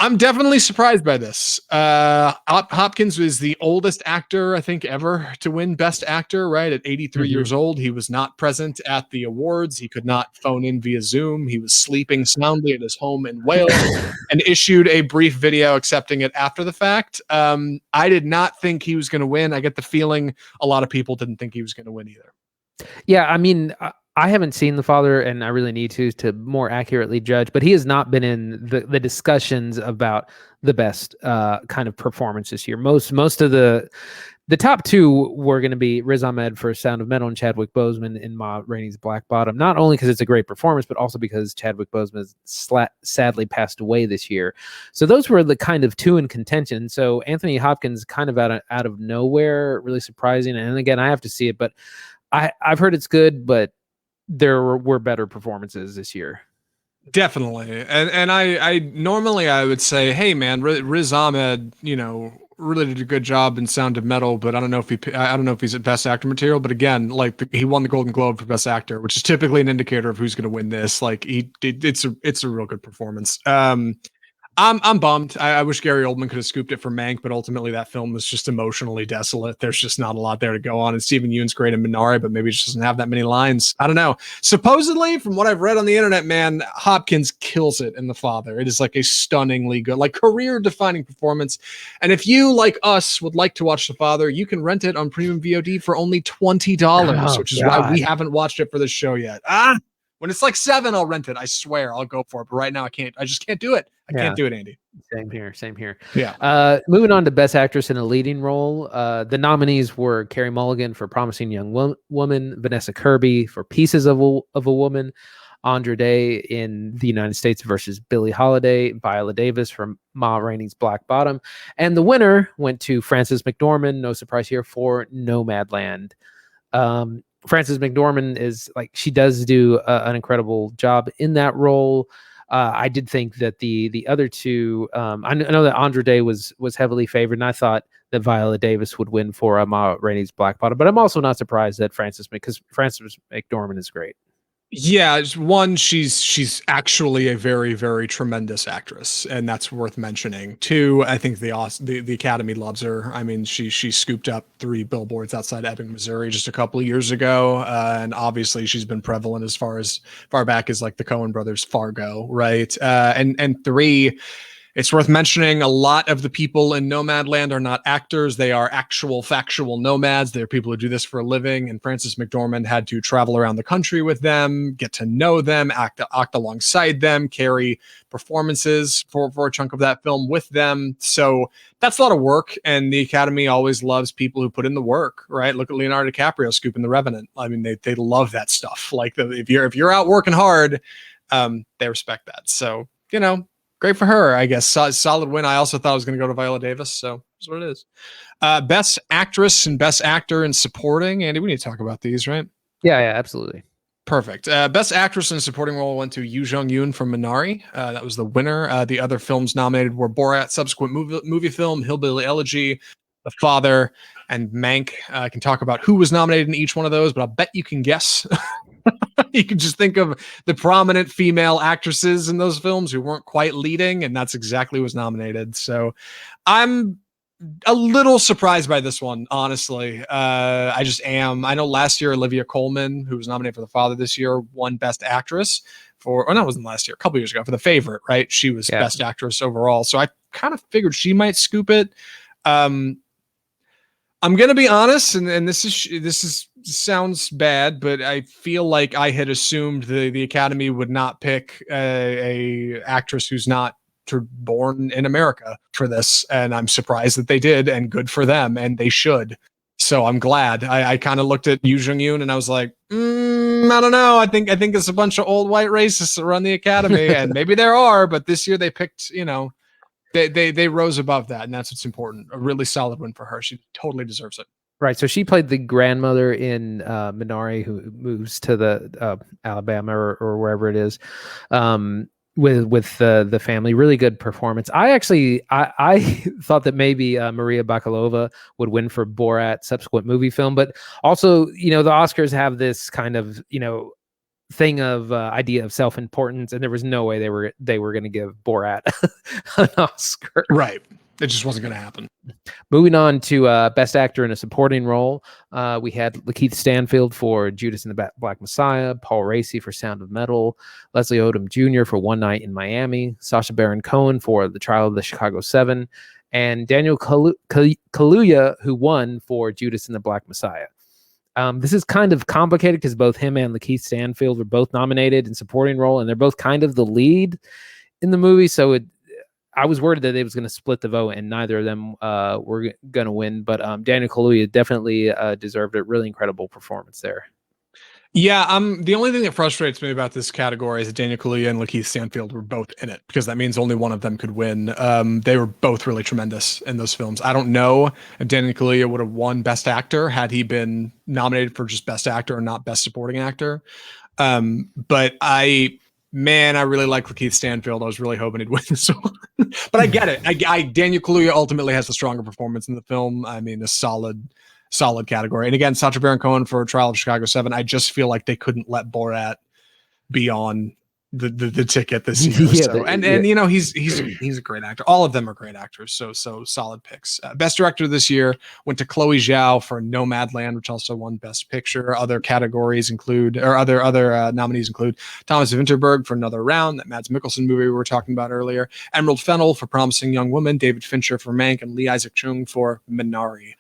I'm definitely surprised by this. Hopkins was the oldest actor, I think, ever to win Best Actor, right? At 83 years old. He was not present at the awards. He could not phone in via Zoom. He was sleeping soundly at his home in Wales and issued a brief video accepting it after the fact. I did not think he was going to win. I get the feeling a lot of people didn't think he was going to win either. Yeah, I mean, I haven't seen The Father, and I really need to more accurately judge. But he has not been in the discussions about the best kind of performance this year. Most of the top two were going to be Riz Ahmed for Sound of Metal and Chadwick Boseman in Ma Rainey's Black Bottom. Not only because it's a great performance, but also because Chadwick Boseman has sadly passed away this year. So those were the kind of two in contention. So Anthony Hopkins kind of out of nowhere, really surprising. And again, I have to see it, but I've heard it's good, but there were better performances this year. Definitely. And I normally I would say, hey man, Riz Ahmed, really did a good job in Sound of Metal, but I don't know if he's at Best Actor material. But again, like he won the Golden Globe for Best Actor, which is typically an indicator of who's going to win this. Like it's a real good performance. I'm bummed. I wish Gary Oldman could have scooped it for Mank, but ultimately that film was just emotionally desolate. There's just not a lot there to go on. And Stephen Yeun's great in Minari, but maybe it just doesn't have that many lines. I don't know. Supposedly, from what I've read on the internet, man, Hopkins kills it in The Father. It is like a stunningly good, like career-defining performance. And if you, like us, would like to watch The Father, you can rent it on premium VOD for only $20, which is why we haven't watched it for this show yet. When it's like $7, I'll rent it. I swear I'll go for it. But right now I can't. I just can't do it. I can't do it, Andy. Same here. Yeah. Moving on to Best Actress in a Leading Role. The nominees were Carey Mulligan for Promising Young Woman, Vanessa Kirby for Pieces of a Woman, Andra Day in the United States versus Billie Holiday, Viola Davis from Ma Rainey's Black Bottom, and the winner went to Frances McDormand, no surprise here, for Nomadland. Frances McDormand is she does do an incredible job in that role. I did think that the other two, I know that Andra Day was heavily favored, and I thought that Viola Davis would win for Ma Rainey's Black Bottom, but I'm also not surprised that because Frances McDormand is great. Yeah, one, she's actually a very, very tremendous actress, and that's worth mentioning. Two, I think the Academy loves her. I mean, she scooped up 3 billboards outside Ebbing, Missouri, just a couple of years ago, and obviously she's been prevalent as far back as like the Coen Brothers' Fargo, right? And 3. It's worth mentioning a lot of the people in Nomadland are not actors. They are actual factual nomads. They're people who do this for a living. And Frances McDormand had to travel around the country with them, get to know them, act alongside them, carry performances for a chunk of that film with them. So that's a lot of work. And the Academy always loves people who put in the work, right? Look at Leonardo DiCaprio scooping The Revenant. I mean, they love that stuff. Like if you're out working hard, they respect that. So, great for her, I guess. Solid win. I also thought I was going to go to Viola Davis, so that's what it is. Best Actress and Best Actor in Supporting. Andy, we need to talk about these, right? Yeah, absolutely. Perfect. Best Actress in a Supporting Role went to Yoo Jung-yoon from Minari. That was the winner. The other films nominated were Borat, subsequent movie film, Hillbilly Elegy, The Father, and Mank. I can talk about who was nominated in each one of those, but I'll bet you can guess. You can just think of the prominent female actresses in those films who weren't quite leading, and that's exactly what was nominated. So I'm a little surprised by this one, honestly. I just am. I know last year Olivia Colman, who was nominated for The Father this year, won Best Actress no, it wasn't last year, a couple years ago, for The Favorite, right? She was Best Actress overall. So I kind of figured she might scoop it. I'm gonna be honest, and this sounds bad, but I feel like I had assumed the Academy would not pick a actress who's not born in America for this, and I'm surprised that they did, and good for them, and they should. So I'm glad. I kind of looked at Yoo Jung-yoon and I was like, I don't know. I think it's a bunch of old white racists that run the Academy, and maybe there are, but this year they picked, they rose above that, and that's what's important. A really solid win for her. She totally deserves it. Right. So she played the grandmother in Minari, who moves to the Alabama or wherever it is, with the family. Really good performance. I thought that maybe Maria Bakalova would win for Borat subsequent movie film, but also, the Oscars have this kind of, thing of idea of self-importance, and there was no way they were going to give Borat an Oscar. Right. It just wasn't going to happen. Moving on to Best Actor in a Supporting Role, we had Lakeith Stanfield for Judas and the Black Messiah, Paul Raci for Sound of Metal, Leslie Odom Jr. for One Night in Miami, Sacha Baron Cohen for The Trial of the Chicago 7, and Daniel Kaluuya, who won for Judas and the Black Messiah. This is kind of complicated because both him and Lakeith Stanfield were both nominated in supporting role, and they're both kind of the lead in the movie, so I was worried that it was going to split the vote, and neither of them were going to win. But Daniel Kaluuya definitely deserved it. Really incredible performance there. Yeah, the only thing that frustrates me about this category is that Daniel Kaluuya and Lakeith Stanfield were both in it, because that means only one of them could win. They were both really tremendous in those films. I don't know if Daniel Kaluuya would have won Best Actor had he been nominated for just Best Actor and not Best Supporting Actor. But I really like Lakeith Stanfield. I was really hoping he'd win this one. But I get it. Daniel Kaluuya ultimately has the stronger performance in the film. I mean, a solid category. And again, Sacha Baron Cohen for Trial of Chicago 7. I just feel like they couldn't let Borat be on the ticket this year. He's a great actor. All of them are great actors. So solid picks. Best director this year went to Chloe Zhao for Nomadland, which also won Best Picture. Other nominees include Thomas Vinterberg for Another Round, that Mads Mikkelsen movie we were talking about earlier, Emerald Fennell for Promising Young Woman, David Fincher for Mank, and Lee Isaac Chung for Minari.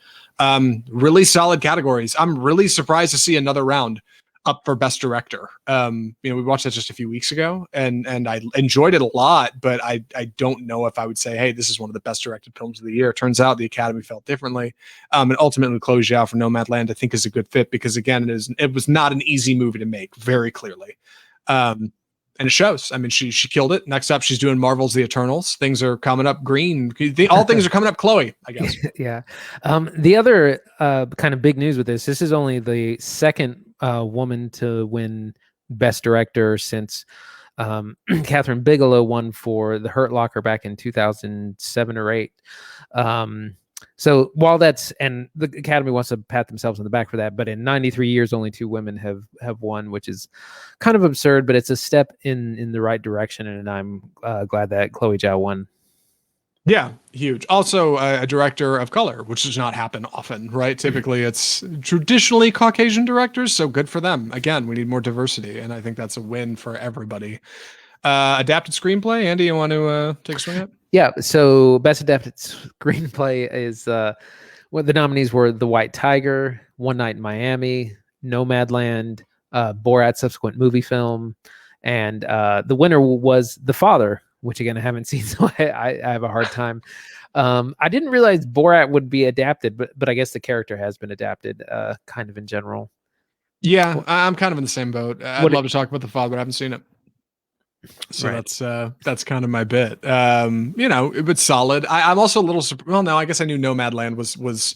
Really solid categories. I'm really surprised to see Another Round up for Best Director. We watched that just a few weeks ago, and I enjoyed it a lot, but I don't know if I would say, hey, this is one of the best directed films of the year. It turns out the Academy felt differently. And ultimately Chloe Zhao for Nomadland I think is a good fit, because again, it was not an easy movie to make, very clearly. And it shows. I mean, she killed it. Next up, she's doing Marvel's The Eternals. Things are coming up green. All things are coming up Chloe, I guess. Yeah. The other kind of big news with this is only the second woman to win Best Director since Catherine Bigelow won for The Hurt Locker back in 2007 or 8. So while and the Academy wants to pat themselves on the back for that, but in 93 years, only 2 women have won, which is kind of absurd, but it's a step in the right direction. And I'm glad that Chloe Zhao won. Yeah, huge. Also a director of color, which does not happen often, right? Typically it's traditionally Caucasian directors. So good for them. Again, we need more diversity. And I think that's a win for everybody. Adapted screenplay. Andy, you want to take a swing at it? Yeah, so Best Adapted Screenplay is what the nominees were: The White Tiger, One Night in Miami, Nomadland, Borat subsequent movie film, and the winner was The Father, which again I haven't seen, so I have a hard time. I didn't realize Borat would be adapted, but I guess the character has been adapted, kind of in general. Yeah, I'm kind of in the same boat. I'd love to talk about The Father, but I haven't seen it. So right. That's kind of my bit. It was solid. I'm also a little well, no, I guess I knew Nomadland was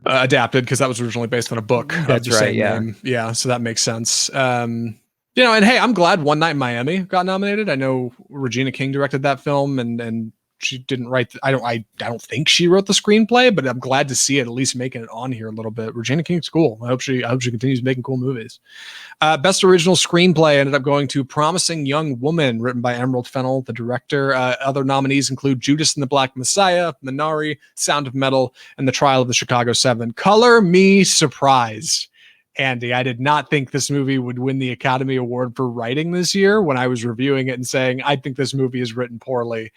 adapted because that was originally based on a book. That's of the right. Same Yeah. name. Yeah. So that makes sense. And hey, I'm glad One Night in Miami got nominated. I know Regina King directed that film, and she didn't write. I don't think she wrote the screenplay, but I'm glad to see it at least making it on here a little bit. Regina King's cool. I hope she continues making cool movies. Best original screenplay ended up going to Promising Young Woman, written by Emerald Fennell, the director. Other nominees include Judas and the Black Messiah, Minari, Sound of Metal, and The Trial of the Chicago 7. Color me surprised, Andy. I did not think this movie would win the Academy Award for writing this year when I was reviewing it and saying, I think this movie is written poorly.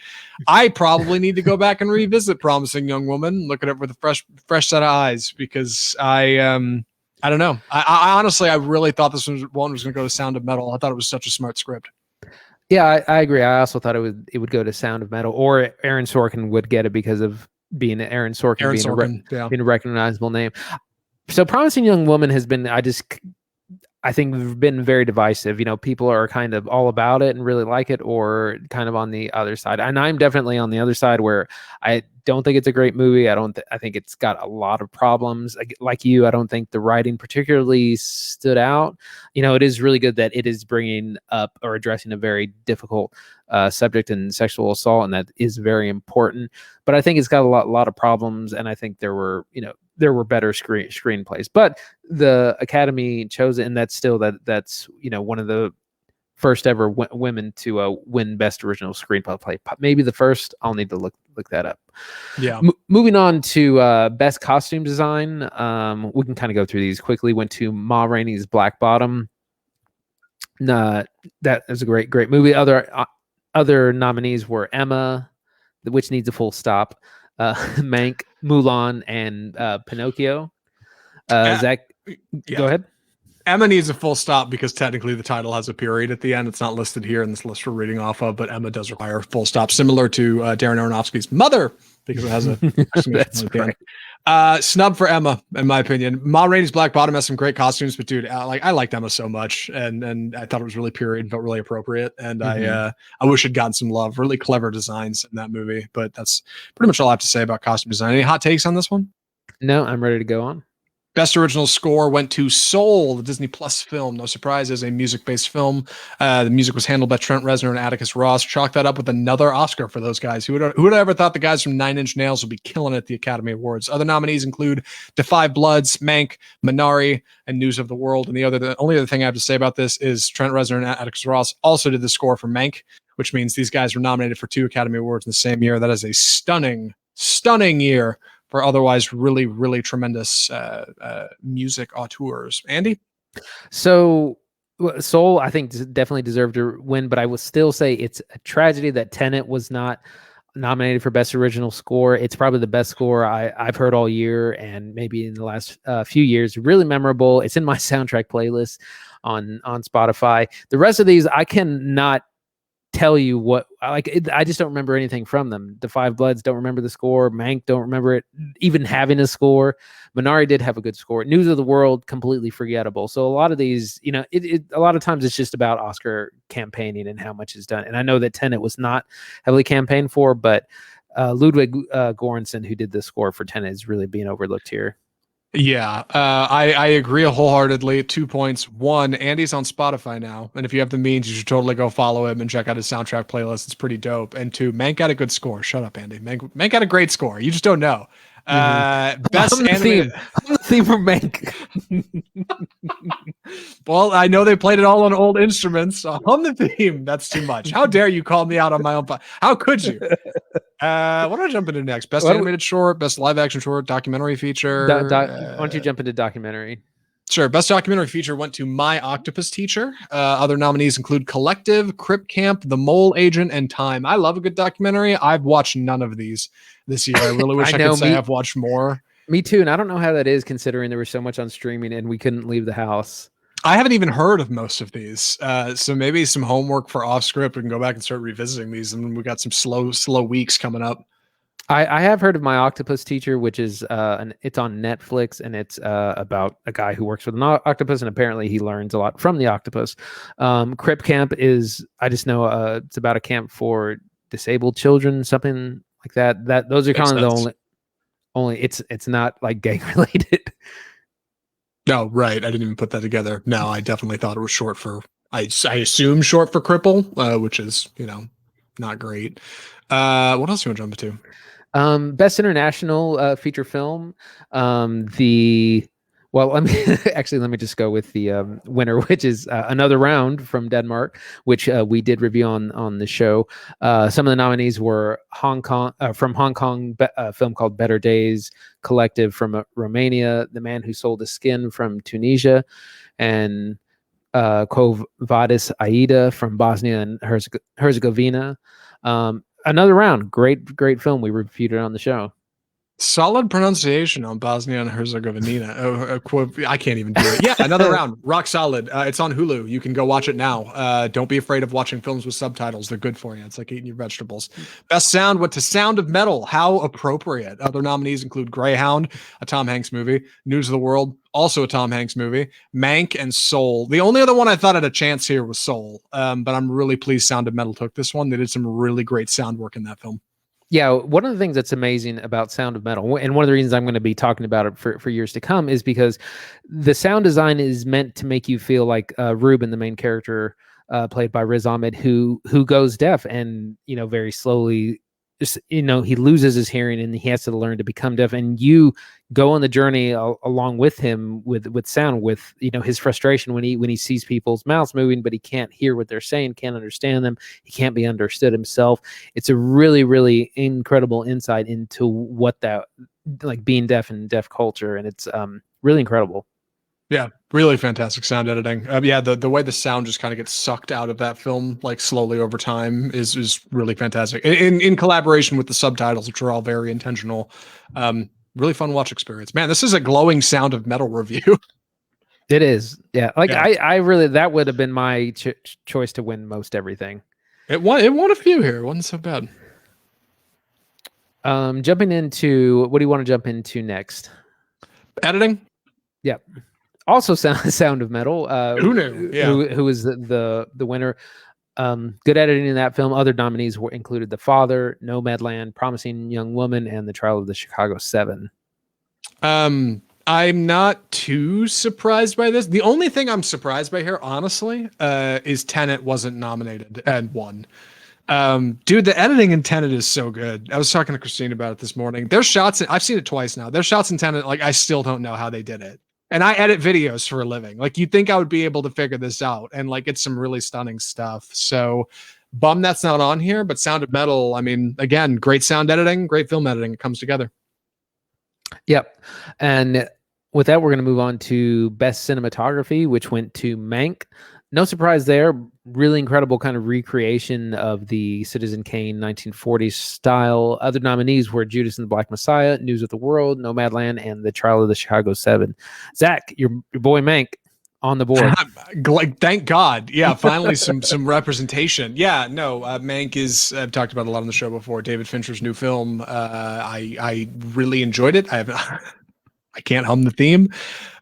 I probably need to go back and revisit Promising Young Woman, look at it with a fresh set of eyes, because I don't know. I honestly, I really thought this one was going to go to Sound of Metal. I thought it was such a smart script. Yeah, I agree. I also thought it would go to Sound of Metal, or Aaron Sorkin would get it because of being Aaron Sorkin being a recognizable name. So Promising Young Woman has been, I just I think we've been very divisive. People are kind of all about it and really like it, or kind of on the other side. And I'm definitely on the other side where I don't think it's a great movie. I think it's got a lot of problems. Like you, I don't think the writing particularly stood out. It is really good that it is bringing up or addressing a very difficult subject in sexual assault, and that is very important. But I think it's got a lot of problems, and I think there were better screenplays. But the Academy chose it, and that's one of the first ever women to win Best Original Screenplay. Maybe the first. I'll need to look that up. Yeah. Moving on to Best Costume Design. We can kind of go through these quickly. Went to Ma Rainey's Black Bottom. That is a great movie. Other nominees were Emma, which needs a full stop, Mank, Mulan, and Pinocchio. Zach, go ahead. Emma needs a full stop because technically the title has a period at the end. It's not listed here in this list we're reading off of, but Emma does require a full stop, similar to Darren Aronofsky's Mother, because it has a that's right. Snub for Emma, in my opinion. Ma Rainey's Black Bottom has some great costumes, but dude, I liked Emma so much, and I thought it was really period, felt really appropriate, and I wish it'd gotten some love. Really clever designs in that movie, but that's pretty much all I have to say about costume design. Any hot takes on this one? No, I'm ready to go on. Best Original Score went to Soul, the Disney Plus film. No surprise, as a music-based film. The music was handled by Trent Reznor and Atticus Ross. Chalk that up with another Oscar for those guys. Who would have ever thought the guys from Nine Inch Nails would be killing it at the Academy Awards? Other nominees include Da 5 Bloods, Mank, Minari, and News of the World. And the only other thing I have to say about this is Trent Reznor and Atticus Ross also did the score for Mank, which means these guys were nominated for 2 Academy Awards in the same year. That is a stunning year for otherwise really, really tremendous music auteurs. Andy? So Soul, I think, definitely deserved to win, but I will still say it's a tragedy that Tenet was not nominated for Best Original Score. It's probably the best score I've heard all year, and maybe in the last few years. Really memorable. It's in my soundtrack playlist on Spotify. The rest of these, I cannot tell you what I just don't remember anything from them. The 5 Bloods, don't remember the score. Mank, don't remember it even having a score. Minari did have a good score. News of the World, completely forgettable. So a lot of these, a lot of times it's just about Oscar campaigning and how much is done. And I know that Tenet was not heavily campaigned for, but Ludwig Göransson, who did the score for Tenet, is really being overlooked here. Yeah, I agree wholeheartedly. 2 points. 1, Andy's on Spotify now, and if you have the means, you should totally go follow him and check out his soundtrack playlist. It's pretty dope. And 2, Mank got a good score. Shut up, Andy. Mank got a great score. You just don't know. Best animated theme for Mank. Well, I know they played it all on old instruments. So hum the theme. That's too much. How dare you call me out on my own? How could you? What do I jump into next? Best animated short, best live action short, documentary feature. Why don't you jump into documentary? Sure. Best documentary feature went to My Octopus Teacher. Other nominees include Collective, Crip Camp, The Mole Agent, and Time. I love a good documentary. I've watched none of these this year. I really wish I could say I've watched more. Me too. And I don't know how that is, considering there was so much on streaming and we couldn't leave the house. I haven't even heard of most of these. So maybe some homework for off script. We can go back and start revisiting these. And we got some slow weeks coming up. I have heard of My Octopus Teacher, which is it's on Netflix, and it's about a guy who works with an octopus, and apparently he learns a lot from the octopus. Crip Camp is, I just know it's about a camp for disabled children, something like that. Those are kind of the only it's not like gang related. No, right. I didn't even put that together. No, I definitely thought it was short for, I assume short for cripple, which is, not great. What else do you want to jump into? Best international feature film. Let me just go with the winner, which is Another Round from Denmark, which we did review on the show. Some of the nominees were Hong Kong, a film called Better Days, Collective from Romania, The Man Who Sold His Skin from Tunisia, and Quo Vadis Aida from Bosnia and Herzegovina. Another Round, great film. We reviewed it on the show. Solid pronunciation on Bosnia and Herzegovina. I can't even do it. Yeah, another round. Rock solid. It's on Hulu. You can go watch it now. Don't be afraid of watching films with subtitles. They're good for you. It's like eating your vegetables. Best sound went to Sound of Metal. How appropriate. Other nominees include Greyhound, a Tom Hanks movie, News of the World, also a Tom Hanks movie, Mank, and Soul. The only other one I thought had a chance here was Soul, but I'm really pleased Sound of Metal took this one. They did some really great sound work in that film. Yeah, one of the things that's amazing about Sound of Metal, and one of the reasons I'm going to be talking about it for years to come, is because the sound design is meant to make you feel like Ruben, the main character, played by Riz Ahmed, who goes deaf, and very slowly, just he loses his hearing and he has to learn to become deaf, and you go on the journey along with him with sound, with his frustration when he sees people's mouths moving, but he can't hear what they're saying, can't understand them, he can't be understood himself. It's a really, really incredible insight into what that, like, being deaf and deaf culture, and it's really incredible. Yeah, really fantastic sound editing. Yeah, the way the sound just kind of gets sucked out of that film, like slowly over time, is really fantastic. In collaboration with the subtitles, which are all very intentional. Really fun watch experience. Man, this is a glowing Sound of Metal review. It is, yeah. Like Yeah. I really, that would have been my choice to win most everything. It won a few here. It wasn't so bad. Jumping into, what do you want to jump into next? Editing. Yep. Also, Sound of Metal. Who knew? Yeah. Who was the winner? Good editing in that film. Other nominees were included The Father, Nomadland, Promising Young Woman, and The Trial of the Chicago 7. I'm not too surprised by this. The only thing I'm surprised by here, honestly, is Tenet wasn't nominated and won. Dude, the editing in Tenet is so good. I was talking to Christine about it this morning. There's shots I've seen it twice now. There's shots in Tenet, like, I still don't know how they did it. And I edit videos for a living. Like, you'd think I would be able to figure this out, and like, it's some really stunning stuff. So bummed that's not on here, but Sound of Metal, I mean, again, great sound editing, great film editing. It comes together. Yep. And with that, we're going to move on to Best Cinematography, which went to Mank. No surprise there. Really incredible kind of recreation of the Citizen Kane 1940s style. Other nominees were Judas and the Black Messiah, News of the World, Nomadland, and The Trial of the Chicago 7. Zach, your boy Mank on the board. Like, thank God. Yeah, finally some representation. Yeah, no, Mank is, I've talked about a lot on the show before, David Fincher's new film. I really enjoyed it. I can't hum the theme.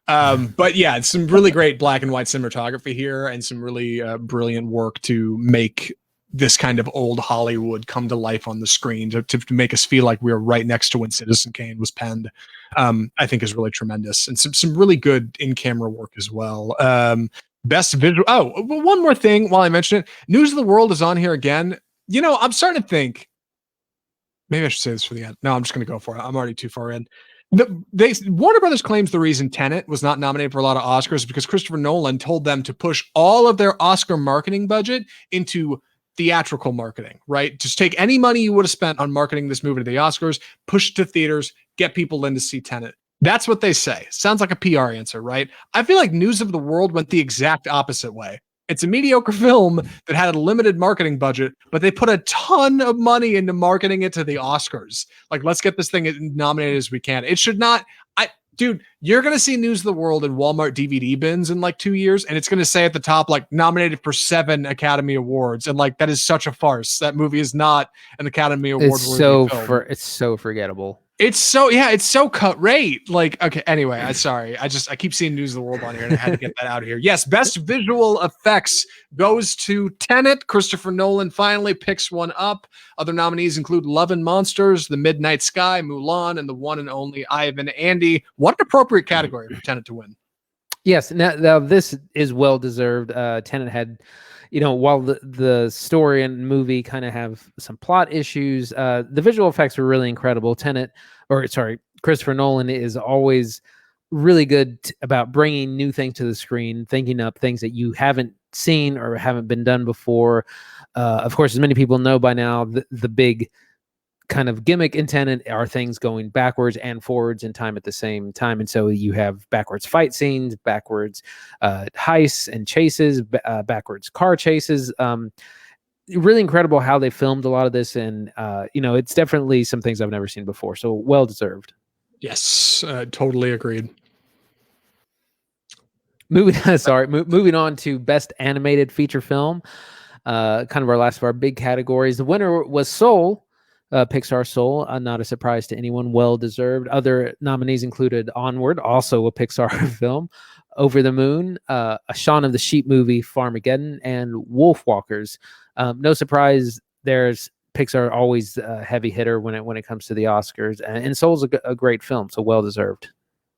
But yeah, it's some really great black and white cinematography here, and some really brilliant work to make this kind of old Hollywood come to life on the screen, to make us feel like we were right next to when Citizen Kane was penned. I think is really tremendous, and some really good in-camera work as well. Best visual. Oh, one more thing while I mention it, News of the World is on here again. I'm starting to think maybe I should say this for the end. No, I'm just going to go for it. I'm already too far in. Warner Brothers claims the reason Tenet was not nominated for a lot of Oscars is because Christopher Nolan told them to push all of their Oscar marketing budget into theatrical marketing, right? Just take any money you would have spent on marketing this movie to the Oscars, push it to theaters, get people in to see Tenet. That's what they say. Sounds like a PR answer, right? I feel like News of the World went the exact opposite way. It's a mediocre film that had a limited marketing budget, but they put a ton of money into marketing it to the Oscars. Like, let's get this thing nominated as we can. It should not. Dude, you're going to see News of the World in Walmart DVD bins in like 2 years, and it's going to say at the top, like, nominated for 7 Academy Awards. And like, that is such a farce. That movie is not an Academy Award. It's so forgettable. It's so cut rate. Like, okay, anyway, I keep seeing News of the World on here, and I had to get that out of here. Yes, best visual effects goes to Tenet. Christopher Nolan finally picks one up. Other nominees include Love and Monsters, The Midnight Sky, Mulan, and the one and only Ivan. Andy, what an appropriate category for Tenet to win. Yes, now this is well deserved. Tenet had, while the story and movie kind of have some plot issues, the visual effects were really incredible. Christopher Nolan is always really good about bringing new things to the screen, thinking up things that you haven't seen or haven't been done before. Of course, as many people know by now, the big kind of gimmick in Tenet are things going backwards and forwards in time at the same time, and so you have backwards fight scenes, backwards heists and chases, backwards car chases. really incredible how they filmed a lot of this, and it's definitely some things I've never seen before. So well deserved. Yes, totally agreed. Moving on to best animated feature film. Kind of our last of our big categories. The winner was Soul, Pixar Soul. Not a surprise to anyone. Well deserved. Other nominees included Onward, also a Pixar film, Over the Moon, a Shaun of the Sheep movie, Farmageddon, and Wolfwalkers. No surprise. There's Pixar always a heavy hitter when it comes to the Oscars, and Soul's a great film, so well deserved.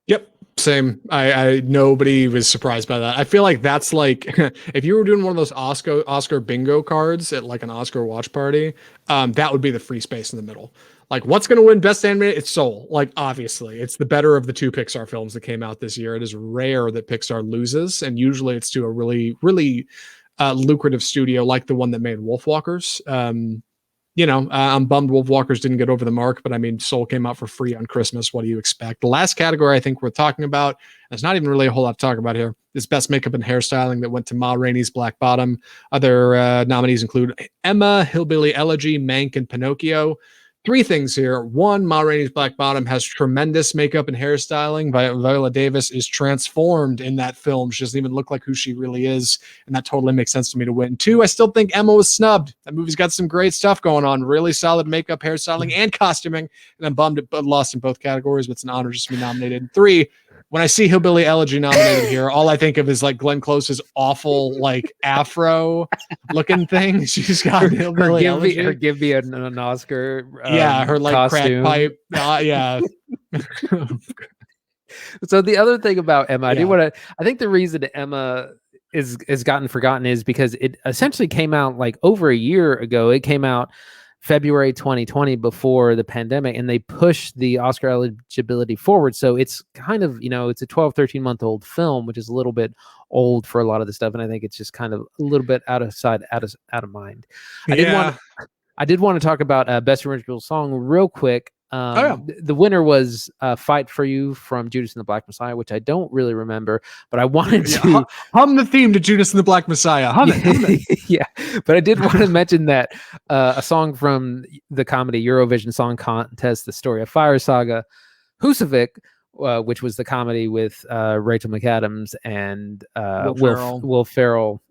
Yep. Same. I nobody was surprised by that. I feel like that's like if you were doing one of those Oscar bingo cards at like an Oscar watch party, that would be the free space in the middle. Like, what's going to win best animated? It's Soul. Like, obviously, it's the better of the two Pixar films that came out this year. It is rare that Pixar loses, and usually it's to a really, really lucrative studio like the one that made Wolfwalkers. I'm bummed Wolfwalkers didn't get over the mark, but I mean, Soul came out for free on Christmas. What do you expect? The last category I think we're talking about, there's not even really a whole lot to talk about here, is best makeup and hairstyling that went to Ma Rainey's Black Bottom. Other nominees include Emma, Hillbilly Elegy, Mank, and Pinocchio. Three things here. One, Ma Rainey's Black Bottom has tremendous makeup and hairstyling. Viola Davis is transformed in that film. She doesn't even look like who she really is, and that totally makes sense to me to win. Two, I still think Emma was snubbed. That movie's got some great stuff going on. Really solid makeup, hairstyling, and costuming. And I'm bummed it lost in both categories, but it's an honor just to be nominated. Three, when I see Hillbilly Elegy nominated here, all I think of is like Glenn Close's awful like afro looking thing. She's got Hillbilly Elegy. Give me an Oscar. Her like costume. crack pipe. Yeah. So the other thing about Emma, I think the reason Emma is gotten forgotten is because it essentially came out like over a year ago. It came out February 2020 before the pandemic, and they pushed the Oscar eligibility forward. So it's kind of, it's a 12, 13-month-old film, which is a little bit old for a lot of the stuff. And I think it's just kind of a little bit out of mind. I did want to talk about Best Original Song real quick. The winner was Fight for You from Judas and the Black Messiah, which I don't really remember, but I wanted to hum the theme to Judas and the Black Messiah. Hum it. Yeah, but I did want to mention that a song from the comedy Eurovision Song Contest, The Story of Fire Saga, Husavik, which was the comedy with Rachel McAdams and Will Ferrell.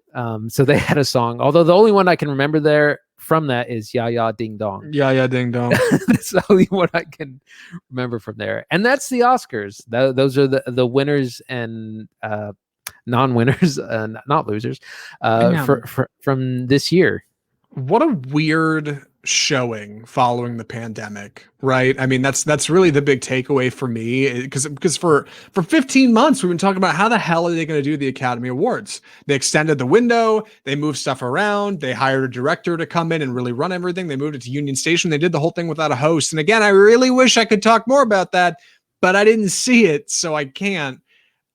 So they had a song, although the only one I can remember there from that is Ya Ya Ding Dong. Ya Ya Ding Dong. That's the only one I can remember from there. And that's the Oscars. Those are the winners and non-winners, not losers, from this year. What a weird showing following the pandemic, right? I mean, that's really the big takeaway for me, because for 15 months we've been talking about how the hell are they going to do the Academy Awards. They extended the window, they moved stuff around, they hired a director to come in and really run everything, they moved it to Union Station, they did the whole thing without a host. And again, I really wish I could talk more about that, but I didn't see it, so I can't.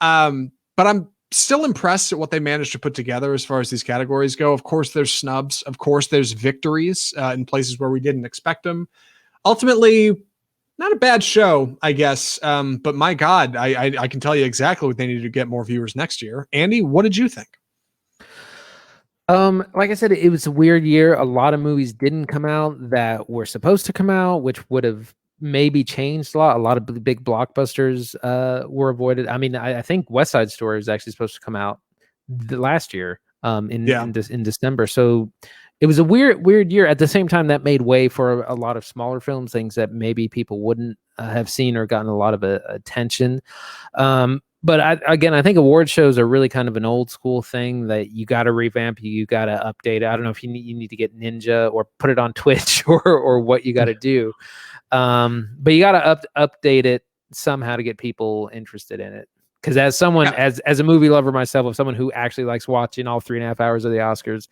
But I'm still impressed at what they managed to put together as far as these categories go. Of course, there's snubs. Of course, there's victories in places where we didn't expect them. Ultimately, not a bad show, I guess. But my God, I can tell you exactly what they need to get more viewers next year. Andy, what did you think? Like I said, it was a weird year. A lot of movies didn't come out that were supposed to come out, which would have maybe changed a lot. A lot of the big blockbusters were avoided. I mean, I think West Side Story was actually supposed to come out last year in December. So it was a weird year. At the same time, that made way for a lot of smaller films, things that maybe people wouldn't have seen or gotten a lot of attention. But I think award shows are really kind of an old school thing that you got to revamp, you got to update. I don't know if you need to get Ninja or put it on Twitch or what you got to do. But you got to update it somehow to get people interested in it. Because as someone, as a movie lover myself, of someone who actually likes watching all 3.5 hours of the Oscars,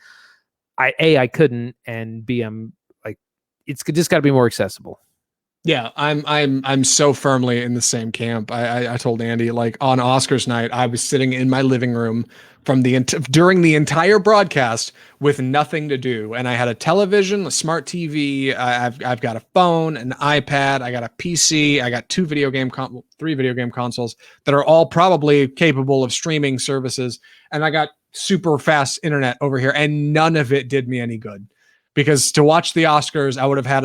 I couldn't, and B, I'm like, it's just got to be more accessible. Yeah, I'm so firmly in the same camp. I told Andy, like, on Oscars night, I was sitting in my living room during the entire broadcast with nothing to do, and I had a television, a smart TV, I've got a phone, an iPad, I got a PC, I got 3 video game consoles that are all probably capable of streaming services, and I got super fast internet over here, and none of it did me any good. because to watch the Oscars, I would have had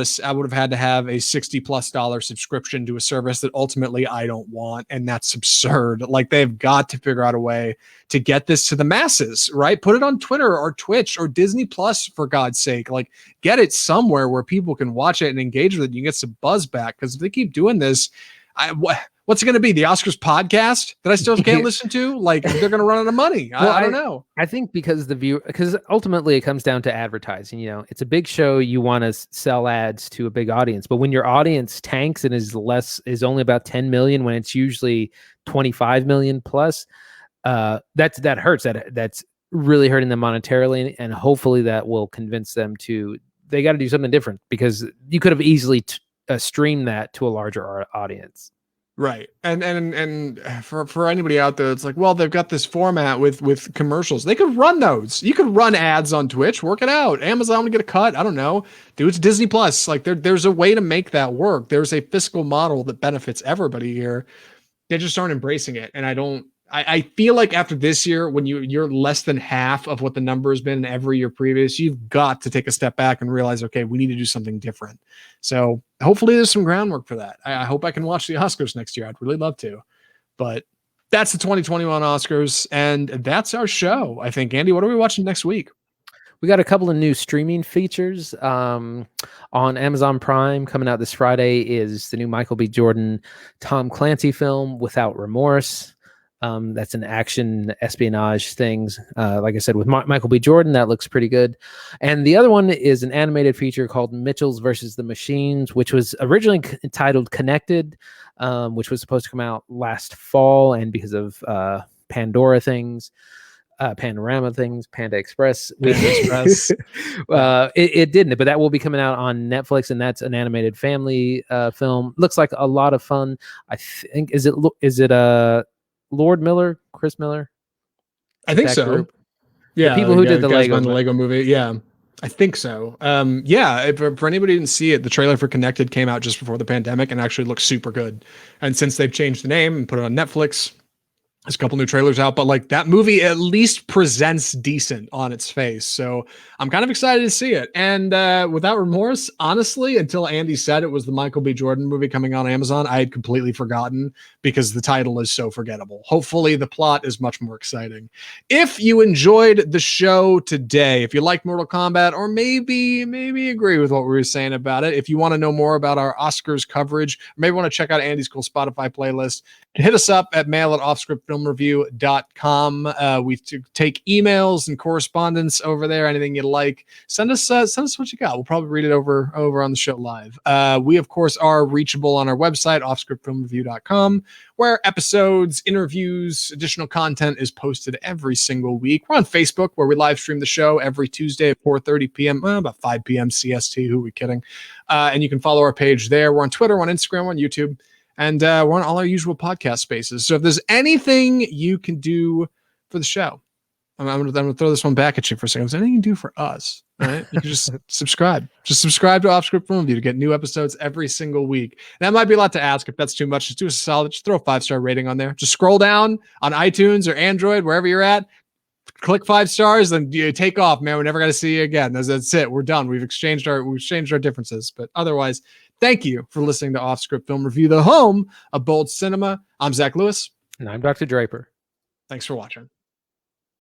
to have a $60+ subscription to a service that ultimately I don't want, and that's absurd. Like, they've got to figure out a way to get this to the masses, right? Put it on Twitter or Twitch or Disney Plus, for God's sake. Like, get it somewhere where people can watch it and engage with it. You can get some buzz back, because if they keep doing this, what's it going to be? The Oscars podcast that I still can't listen to? Like, they're going to run out of money. Well, I don't know. I think because ultimately it comes down to advertising. It's a big show. You want to sell ads to a big audience, but when your audience tanks and is only about 10 million, when it's usually 25 million plus, that hurts. That's really hurting them monetarily, and hopefully that will convince them they got to do something different, because you could have easily stream that to a larger audience. Right. And for anybody out there, it's like, well, they've got this format with commercials. They could run those. You could run ads on Twitch, work it out. Amazon would get a cut. I don't know. Do it to Disney Plus. Like, there's a way to make that work. There's a fiscal model that benefits everybody here. They just aren't embracing it. And I feel like after this year, when you're less than half of what the number has been every year previous, you've got to take a step back and realize, okay, we need to do something different. So hopefully there's some groundwork for that. I hope I can watch the Oscars next year. I'd really love to. But that's the 2021 Oscars, and that's our show. I think, Andy, what are we watching next week? We got a couple of new streaming features on Amazon Prime. Coming out this Friday is the new Michael B. Jordan, Tom Clancy film, Without Remorse. That's an action espionage things. Like I said, with Michael B. Jordan, that looks pretty good. And the other one is an animated feature called Mitchells versus the Machines, which was originally titled Connected, which was supposed to come out last fall. And because of Panorama things, Panda Express, it didn't. But that will be coming out on Netflix, and that's an animated family film. Looks like a lot of fun. I think, is it Lord Miller, Chris Miller? I think so. Group? Yeah, the people who did the Lego movie. Yeah, I think so. Yeah, for anybody who didn't see it, the trailer for Connected came out just before the pandemic and actually looks super good. And since they've changed the name and put it on Netflix, there's a couple new trailers out, but like, that movie at least presents decent on its face. So I'm kind of excited to see it. And Without Remorse, honestly, until Andy said it was the Michael B. Jordan movie coming on Amazon, I had completely forgotten, because the title is so forgettable. Hopefully the plot is much more exciting. If you enjoyed the show today, if you like Mortal Kombat, or maybe agree with what we were saying about it, if you want to know more about our Oscars coverage, or maybe want to check out Andy's cool Spotify playlist, hit us up at mail@offscriptfilmreview.com. We take emails and correspondence over there. Anything you'd like, send us what you got. We'll probably read it over on the show live. We, of course, are reachable on our website, offscriptfilmreview.com, where episodes, interviews, additional content is posted every single week. We're on Facebook, where we live stream the show every Tuesday at 4:30 p.m., about 5 p.m. CST. Who are we kidding? And you can follow our page there. We're on Twitter, we're on Instagram, we're on YouTube. And we're on all our usual podcast spaces. So if there's anything you can do for the show, I'm going to throw this one back at you for a second. If there's anything you can do for us, right? You can just subscribe. Just subscribe to Off Script Film Review to get new episodes every single week. That might be a lot to ask. If that's too much, just do us a solid. Just throw a 5-star rating on there. Just scroll down on iTunes or Android, wherever you're at. Click 5 stars, then you take off, man. We're never going to see you again. That's it. We're done. We've exchanged our differences. But otherwise, thank you for listening to Off Script Film Review, the home of bold cinema. I'm Zach Lewis. And I'm Dr. Draper. Thanks for watching.